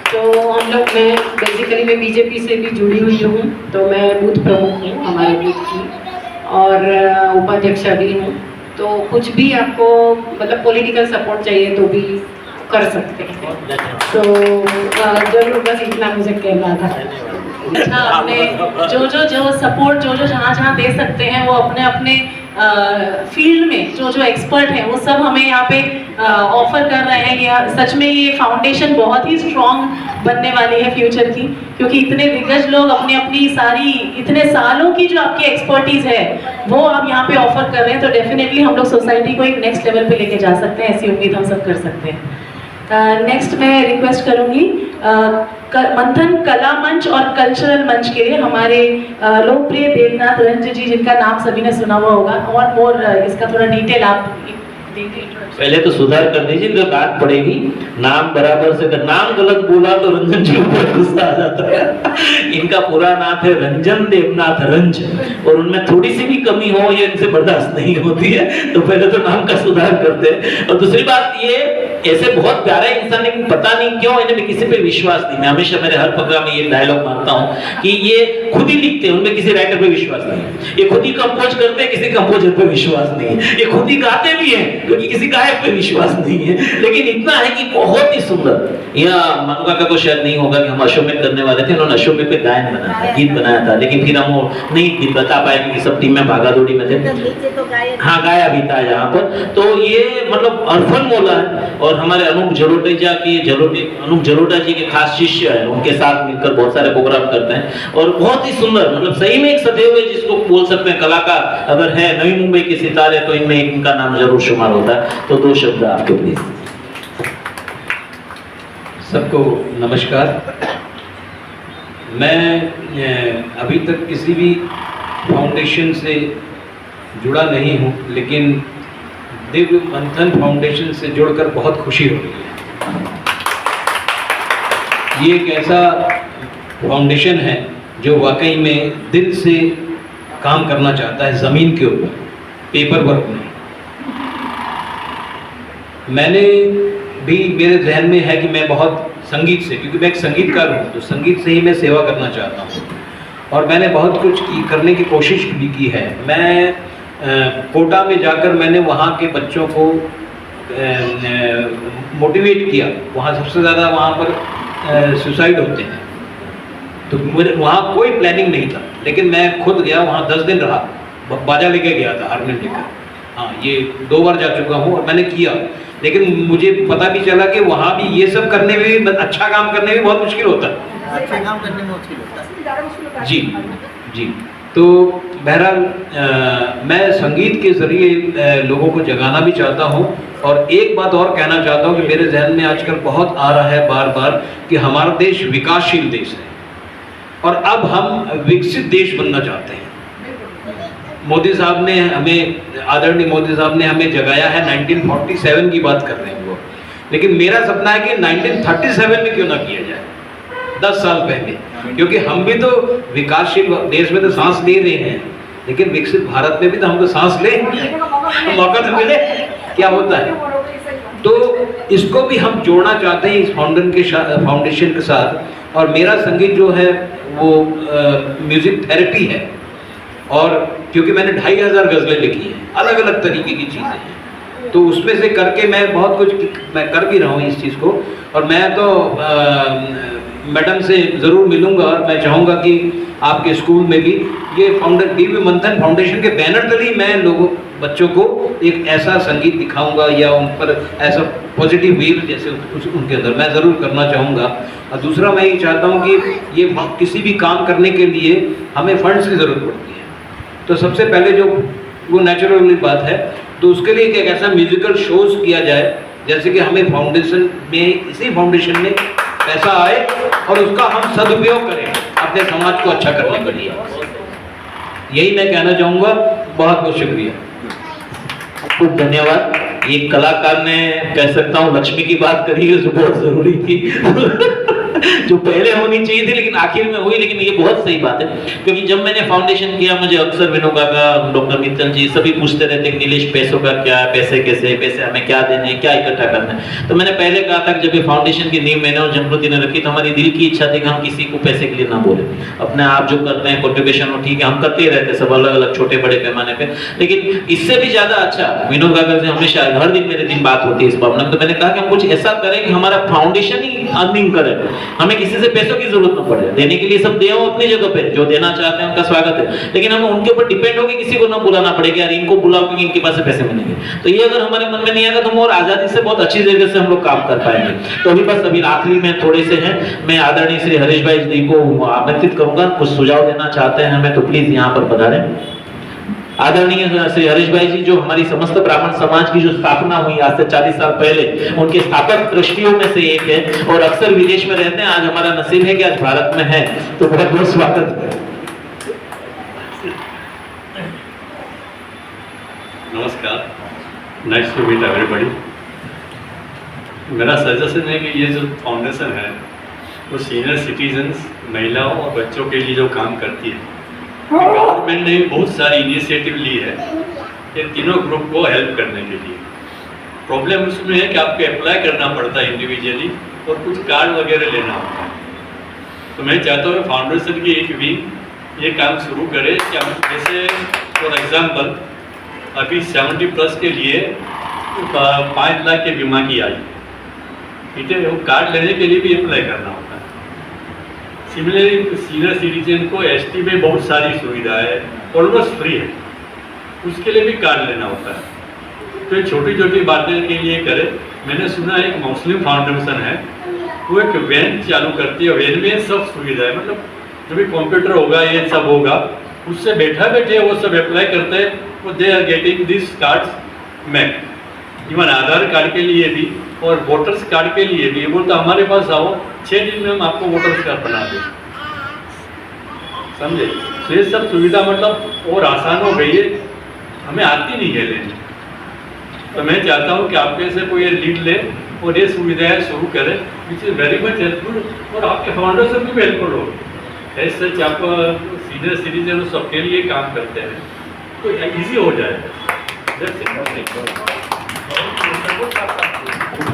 तो हम लोग, मैं बेसिकली मैं बीजेपी से भी जुड़ी हुई हूँ, तो मैं बूथ प्रमुख हूँ हमारे बूथ की, और उपाध्यक्षा भी हूँ। तो कुछ भी आपको मतलब पॉलिटिकल सपोर्ट चाहिए तो भी कर सकते हैं। तो जरूर बस इतना मुझे कहना था। हाँ, अपने जो सपोर्ट जो जहाँ दे सकते हैं वो अपने अपने फील्ड में जो एक्सपर्ट हैं वो सब हमें यहाँ पे ऑफर कर रहे हैं। या सच में ये फाउंडेशन बहुत ही स्ट्रॉन्ग बनने वाली है फ्यूचर की, क्योंकि इतने दिग्गज लोग अपनी अपनी सारी इतने सालों की जो आपकी एक्सपर्टीज है वो आप यहाँ पे ऑफर कर रहे हैं। तो डेफिनेटली हम लोग सोसाइटी को एक नेक्स्ट लेवल पे लेके जा सकते हैं, ऐसी उम्मीद हम सब कर सकते हैं। नेक्स्ट मैं रिक्वेस्ट करूँगी मंथन कला मंच और कल्चरल मंच के लिए हमारे लोकप्रिय देवनाथ रंज जी, जिनका नाम सभी ने सुना हुआ होगा, और मोर इसका थोड़ा डिटेल आप देंगे। पहले तो सुधार कर दीजिए, तो बात पड़ेगी। नाम बराबर से, नाम गलत बोला तो रंजन जी ऊपर गुस्सा आ जाता है। इनका पूरा नाम है रंजन देवनाथ रंज, और उनमें थोड़ी सी भी कमी हो ये इनसे बर्दाश्त नहीं होती है, तो पहले तो नाम का सुधार करते हैं। और दूसरी बात ये ऐसे बहुत प्यारा इंसान, लेकिन पता नहीं क्यों इन्हें किसी पे विश्वास नहीं। मैं हमेशा मेरे हर प्रोग्राम में ये डायलॉग मानता हूँ कि ये खुद ही लिखते हैं, उनमें किसी राइटर पे विश्वास नहीं है। ये खुद ही कंपोज करते हैं, किसी कंपोजर पे विश्वास नहीं है। ये खुद ही गाते भी हैं क्योंकि किसी गायक पे विश्वास नहीं है। लेकिन इतना है कि बहुत ही सुंदर, यह मनु काका को शायद नहीं होगा कि हम अशोक करने वाले थे, उन्होंने अशोक पे गायन बनाया था, गीत बनाया था, लेकिन फिर हम वो नहीं बता पाए क्योंकि सब टीम में भागा दौड़ी में थे। हाँ, गाया भी था यहाँ पर। तो ये मतलब अरफन मौला है और हमारे अनूप जलोटा जी के खास शिष्य है, उनके साथ मिलकर बहुत सारे प्रोग्राम करते हैं और बहुत ही सुंदर, मतलब सही में एक सदैव है जिसको बोल सकते हैं कलाकार अगर है नई मुंबई के सितारे तो इनमें इनका नाम जरूर शुमार होता है। तो 2 शब्द आपके प्लीज। सबको नमस्कार। मैं अभी तक किसी भी फाउंडेशन से जुड़ा नहीं हूँ, लेकिन दिव्य मंथन फाउंडेशन से जुड़कर बहुत खुशी हो रही है। ये एक ऐसा फाउंडेशन है जो वाकई में दिल से काम करना चाहता है, ज़मीन के ऊपर, पेपर वर्क में। मैंने भी, मेरे जहन में है कि मैं बहुत संगीत से, क्योंकि मैं एक संगीतकार हूँ, तो संगीत से ही मैं सेवा करना चाहता हूँ और मैंने बहुत कुछ करने की कोशिश भी की है। मैं कोटा में जाकर मैंने वहाँ के बच्चों को मोटिवेट किया। वहाँ सबसे ज़्यादा वहाँ पर सुसाइड होते हैं, तो मेरे वहाँ कोई प्लानिंग नहीं था, लेकिन मैं खुद गया वहाँ 10 दिन रहा, बाजा लेके गया था, हारमोनियम लेकर। हाँ, ये 2 बार जा चुका हूँ और मैंने किया, लेकिन मुझे पता भी चला कि वहाँ भी ये सब करने में भी, अच्छा काम करने में बहुत मुश्किल होता है। अच्छा काम करने में मुश्किल होता है। जी जी। तो बहरहाल मैं संगीत के ज़रिए लोगों को जगाना भी चाहता हूँ और एक बात और कहना चाहता हूँ कि मेरे जहन में आजकल बहुत आ रहा है बार बार कि हमारा देश विकासशील देश है और अब हम विकसित देश बनना चाहते हैं। मोदी साहब ने हमें, आदरणीय मोदी साहब ने हमें जगाया है, 1947 की बात कर रहे हैं वो, लेकिन मेरा सपना है कि 1937 में क्यों ना किया जाए, 10 साल पहले, क्योंकि हम भी तो विकासशील देश में तो सांस ले रहे हैं, लेकिन विकसित भारत में भी तो हमको सांस ले मौका तो मिले, क्या होता है। तो इसको भी हम जोड़ना चाहते हैं इस फाउंडेशन के साथ। और मेरा संगीत जो है वो म्यूजिक थेरेपी है, और क्योंकि मैंने 2500 गज़लें लिखी हैं, अलग अलग तरीके की चीज़ें हैं, तो उसमें से करके मैं बहुत कुछ मैं कर भी रहा हूँ इस चीज़ को। और मैं तो मैडम से ज़रूर मिलूंगा और मैं चाहूँगा कि आपके स्कूल में भी ये दिव्य मंथन फाउंडेशन के बैनर तले ही मैं बच्चों को एक ऐसा संगीत दिखाऊंगा या उन पर ऐसा पॉजिटिव वेव जैसे उनके अंदर मैं ज़रूर करना चाहूँगा। और दूसरा मैं ये चाहता हूँ कि ये किसी भी काम करने के लिए हमें फंड्स की ज़रूरत पड़ती है, तो सबसे पहले जो वो नेचुरल बात है, तो उसके लिए एक ऐसा म्यूजिकल शोज किया जाए जैसे कि हमें फाउंडेशन में, इसी फाउंडेशन में पैसा आए और उसका हम सदुपयोग करें अपने समाज को अच्छा करने के लिए। यही मैं कहना चाहूँगा। बहुत बहुत शुक्रिया, खूब धन्यवाद। एक कलाकार ने, कह सकता हूँ, लक्ष्मी की बात करी है जो बहुत जरूरी थी जो पहले होनी चाहिए थी लेकिन आखिर में हुई। लेकिन ये बहुत सही बात है, क्योंकि जब मैंने फाउंडेशन किया मुझे अक्सर विनोद काका, डॉक्टर मित्तल जी सभी पूछते रहते हैं नीलेश पैसों का क्या, पैसे कैसे, पैसे हमें क्या देने, क्या इकट्ठा करना है। तो मैंने पहले कहा था कि जब ये फाउंडेशन की नींव मैंने और जनप्रति ने रखी तो हमारी दिल की इच्छा थी कि हम किसी को पैसे के लिए ना बोले, अपने आप जो करते हैं कॉन्ट्रीब्यूशन हो, ठीक है, हम करते ही रहते सब अलग अलग छोटे बड़े पैमाने पे, लेकिन इससे भी ज्यादा अच्छा विनोद काका से हमेशा हर दिन मेरे दिन बात होती है इस भावना में। तो मैंने कहा कि हम कुछ ऐसा करें कि हमारा फाउंडेशन ही अर्निंग करे, हमें किसी से पैसों की जरूरत न पड़े। देने के लिए सब दे अपनी जगह पे, जो देना चाहते हैं उनका स्वागत है, लेकिन हमें उनके ऊपर डिपेंड होकर किसी को ना बुलाना पड़ेगा यार इनको बुलाओ क्योंकि इनके पास से पैसे मिलेंगे। तो ये अगर हमारे मन में नहीं आएगा तो हम और आजादी से बहुत अच्छी जगह से हम लोग काम कर पाएंगे। तो अभी बस अभी आखिरी में थोड़े से हैं, मैं आदरणीय श्री हरीश भाई जी को आमंत्रित करूंगा, कुछ सुझाव देना चाहते हैं हमें, तो प्लीज यहाँ पर पधारें। आदरणीय श्री हरीश भाई जी जो हमारी समस्त ब्राह्मण समाज की जो स्थापना हुई आज से 40 साल पहले, उनके स्थापक ट्रस्टियों में से एक है और अक्सर विदेश में रहते हैं। आज हमारा नसीब है कि आज भारत में है, तो बहुत बहुत स्वागत है। नमस्कार, नाइस टू मीट एवरीबॉडी। मेरा सजेशन है कि ये जो फाउंडेशन है वो सीनियर सिटीजन्स, महिलाओं और बच्चों के लिए जो काम करती है, गवर्नमेंट ने बहुत सारी इनिशिएटिव ली है ये तीनों ग्रुप को हेल्प करने के लिए। प्रॉब्लम उसमें है कि आपको अप्लाई करना पड़ता है इंडिविजुअली और कुछ कार्ड वगैरह लेना होता है। तो मैं चाहता हूँ फाउंडेशन की एक विंग ये काम शुरू करे कि हम जैसे फॉर एग्जांपल अभी 70+ के लिए 5 लाख के बीमा की आई, ठीक है, वो कार्ड लेने के लिए भी अप्लाई करना होता है। सिमिलरली सीनियर सिटीजन को एसटी में बहुत सारी सुविधा है, ऑलमोस्ट फ्री है, उसके लिए भी कार्ड लेना होता है। तो ये छोटी छोटी बातें के लिए करे। मैंने सुना एक मुस्लिम फाउंडेशन है, वो एक वैन चालू करती है, वैन में सब सुविधा है, मतलब जो भी कंप्यूटर होगा ये सब होगा, उससे बैठा बैठे वो सब अप्लाई करते हैं, वो they are getting this cards मैक। इवन आधार कार्ड के लिए भी और वोटर्स कार्ड के लिए भी बोलता हमारे पास आओ, 6 दिन में हम आपको वोटर्स कार्ड बना दें, समझे। तो ये सब सुविधा मतलब और आसान हो गई है, हमें आती नहीं है लेने। तो मैं चाहता हूँ कि आपके से कोई लीड ले और ये सुविधाएं शुरू करें, which is very much helpful, और आपके फाउंडेशन भी हेल्पफुल हो। ऐसे आप सीनियर सिटीजन सबके लिए काम करते हैं तो इजी हो जाएगा।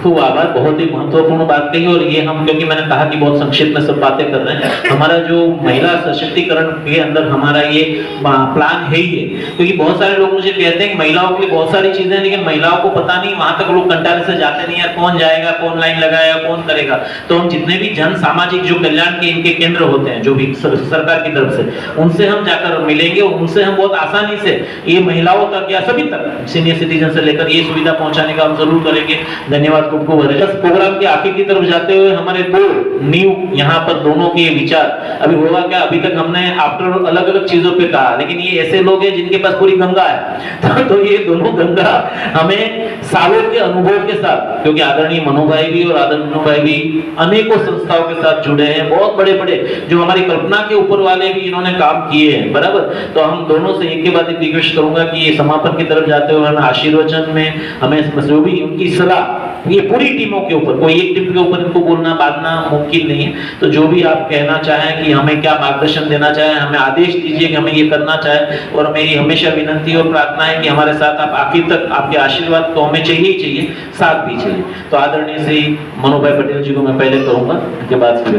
खूब आभार, बहुत ही महत्वपूर्ण बात कही। और ये हम, क्योंकि मैंने कहा कि बहुत संक्षिप्त में सब बातें कर रहे हैं, हमारा जो महिला सशक्तिकरण के अंदर हमारा ये प्लान है ही है। क्योंकि बहुत सारे लोग मुझे कहते हैं कि महिलाओं के लिए बहुत सारी चीजें हैं, लेकिन महिलाओं को पता नहीं, वहां तक लोग कंटाले से जाते नहीं है, कौन जाएगा, कौन लाइन लगाएगा, कौन करेगा। तो हम जितने भी जन सामाजिक जो कल्याण के इनके केंद्र होते हैं, जो भी सरकार की तरफ से, उनसे हम जाकर मिलेंगे, उनसे हम बहुत आसानी से ये महिलाओं तक या सभी तक, सीनियर सिटीजन से लेकर, ये सुविधा पहुंचाने का हम जरूर करेंगे। धन्यवाद तुमको। प्रोग्राम के आखिर की तरफ जाते हुए हमारे 2 न्यू यहाँ पर दोनों के विचार अभी होगा क्या, अभी तक हमने आफ्टर अलग अलग चीजों पे कहा, लेकिन ये ऐसे लोग हैं जिनके पास पूरी गंगा है तो ये दोनों गंगा हमें सालों के अनुभव के साथ, क्योंकि आदरणीय मनु भाई भी और आदरणीय मनु भाई भी अनेकों संस्थाओं के साथ जुड़े हैं, बहुत बड़े बड़े जो हमारी कल्पना के ऊपर वाले भी इन्होंने काम किए हैं, बराबर। तो हम दोनों से एक के बाद एक रिक्वेस्ट करूंगा कि ये समापन की तरफ जाते हुए हमें आशीर्वचन में हमें जो भी उनकी सलाह, ये पूरी टीमों के ऊपर, कोई एक टीम के ऊपर इनको बोलना बांधना मुमकिन नहीं है, तो जो भी आप कहना चाहें कि हमें क्या मार्गदर्शन देना चाहें, हमें आदेश दीजिए कि हमें ये करना चाहें। और मेरी हमेशा विनती और प्रार्थना है कि हमारे साथ आप आखिर तक, आपके आशीर्वाद तो हमें चाहिए ही चाहिए, साथ भी चाहिए। तो आदरणीय श्री मनु भाई पटेल जी को मैं पहले कहूंगा, उसके बाद फिर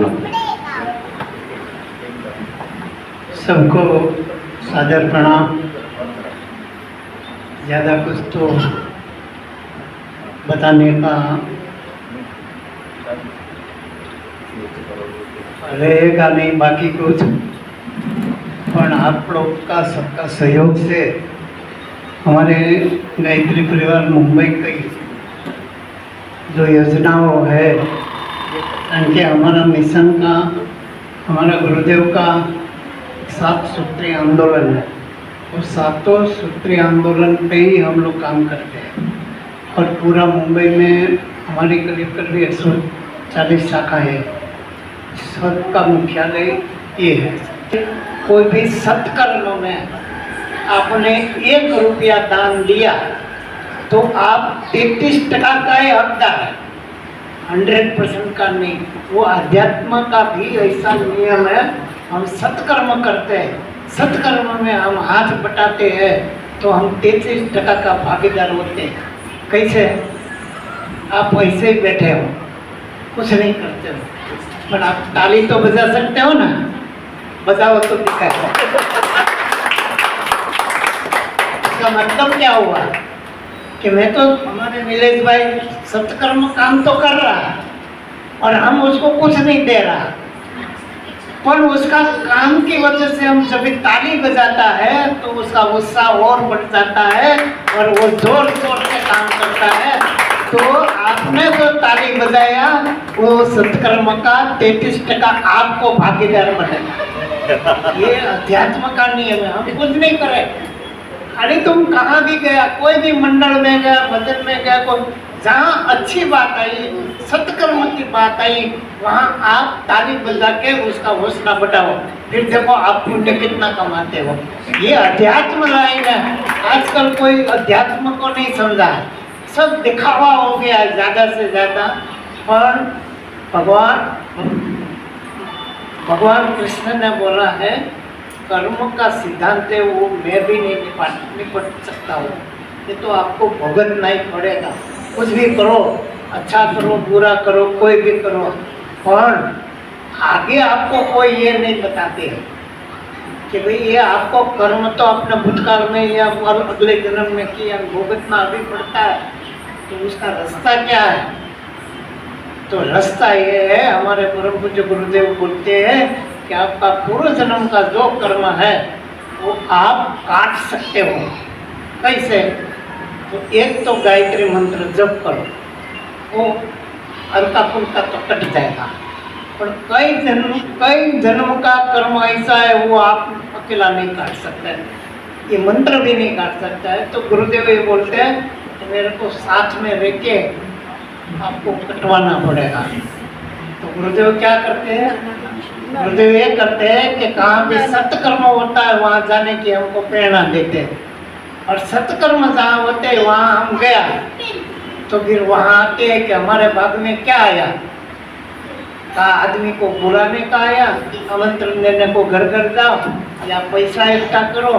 सबको सादर प्रणाम। ज़्यादा कुछ तो बताने का रहेगा नहीं, बाकी कुछ, पर आप लोग का सबका सहयोग से हमारे गायत्री परिवार मुंबई की जो योजनाओं है, उनके हमारा मिशन का, हमारा गुरुदेव का 7 सूत्रीय आंदोलन है, और 7 सूत्रीय आंदोलन पे ही हम लोग काम करते हैं। और पूरा मुंबई में हमारी करीब 140 शाखा है। सबका मुख्यालय ये है। कोई भी सत्कर्म में आपने 1 रुपया दान दिया तो आप 33% का हकदार है, 100% का नहीं। वो अध्यात्म का भी ऐसा नियम है, हम सत्कर्म करते हैं, सत्कर्म में हम हाथ बटाते हैं तो हम 33% का भागीदार होते हैं। कैसे? आप वैसे ही बैठे हो, कुछ नहीं करते हो, पर आप ताली तो बजा सकते हो ना, बजाओ तो दिखाओ। इसका मतलब क्या हुआ कि मैं तो, हमारे नीलेश भाई सत्कर्म काम तो कर रहा है और हम उसको कुछ नहीं दे रहा, पर उसका काम की वजह से हम जब भी ताली बजाता है तो उसका उत्साह और बढ़ जाता है और वो जोर जोर से काम करता है। तो आपने जो ताली बजाया वो सत्कर्म का 33% आपको भागीदार बनेगा। ये अध्यात्म का नियम है, हम कुछ नहीं करें। अरे तुम कहाँ भी गया, कोई भी मंडल में गया, भजन में गया, कोई जहाँ अच्छी बात आई, सत्कर्म की बात आई, वहाँ आप ताली बजा के उसका हौसला बढ़ाओ, फिर देखो आप पुण्य कितना कमाते हो। ये अध्यात्म लाइन है। आजकल कोई अध्यात्म को नहीं समझा है, सब दिखावा हो गया ज़्यादा से ज़्यादा। और भगवान कृष्ण ने बोला है, कर्म का सिद्धांत है वो मैं भी नहीं निपट सकता हूँ, ये तो आपको भुगतना ही पड़ेगा। कुछ भी करो, अच्छा करो बुरा करो कोई भी करो, और आगे आपको कोई ये नहीं बताते कि भाई ये आपको कर्म तो अपने भूतकाल में या अगले जन्म में किया भुगतना अभी पड़ता है, तो उसका रास्ता क्या है? तो रास्ता ये है, हमारे परम पूज्य गुरुदेव बोलते हैं कि आपका पूर्व जन्म का जो कर्म है वो आप काट सकते हो। कैसे? तो एक तो गायत्री मंत्र जप करो, वो हल्का फुल्का तो कट जाएगा, और कई जन्म का कर्म ऐसा है वो आप अकेला नहीं काट सकते, ये मंत्र भी नहीं काट सकता है। तो गुरुदेव ये बोलते हैं तो मेरे को साथ में रह के आपको कटवाना पड़ेगा। तो गुरुदेव क्या करते हैं? गुरुदेव ये करते हैं कि कहाँ भी सत्कर्म होता है वहाँ जाने की हमको प्रेरणा देते हैं, और सत्कर्म जहाँ होते हैं वहाँ हम गया तो फिर वहाँ आते हैं कि हमारे भाग में क्या आया, का आदमी को बुलाने का आया, आमंत्रण देने को घर घर जाओ, या पैसा इकट्ठा करो,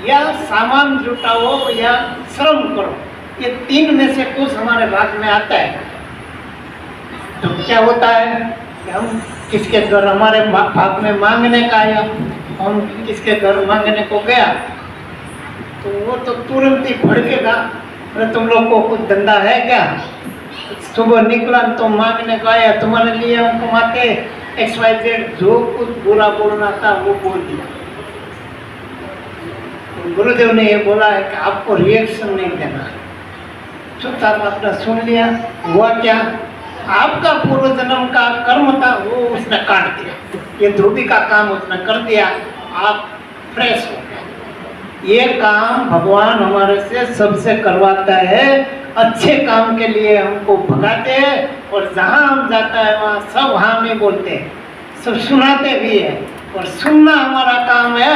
या सामान जुटाओ, या श्रम करो, ये तीन में से कुछ हमारे भाग में आता है। तो क्या होता है कि हम किसके घर हमारे भाग में मांगने का आया, हम किसके घर मांगने को गया तो वो तो तुरंत ही भड़केगा, अरे तुम लोग को कुछ धंधा है क्या? सुबह निकला तो मांगने को आया, तुम्हारे लिए हम कमाते XYZ, जो कुछ बुरा बोलना था वो बोल दिया। तो गुरुदेव ने ये बोला है कि आपको रिएक्शन नहीं देना है, चुपचाप आपने सुन लिया, हुआ क्या? आपका पूर्व जन्म का कर्म था वो उसने काट दिया, ये धोबी का काम उसने कर दिया, आप फ्रेश हो गए। ये काम भगवान हमारे से सबसे करवाता है, अच्छे काम के लिए हमको भगाते हैं, और जहाँ हम जाता है वहाँ सब हाँ में बोलते हैं, सब सुनाते भी है, और सुनना हमारा काम है।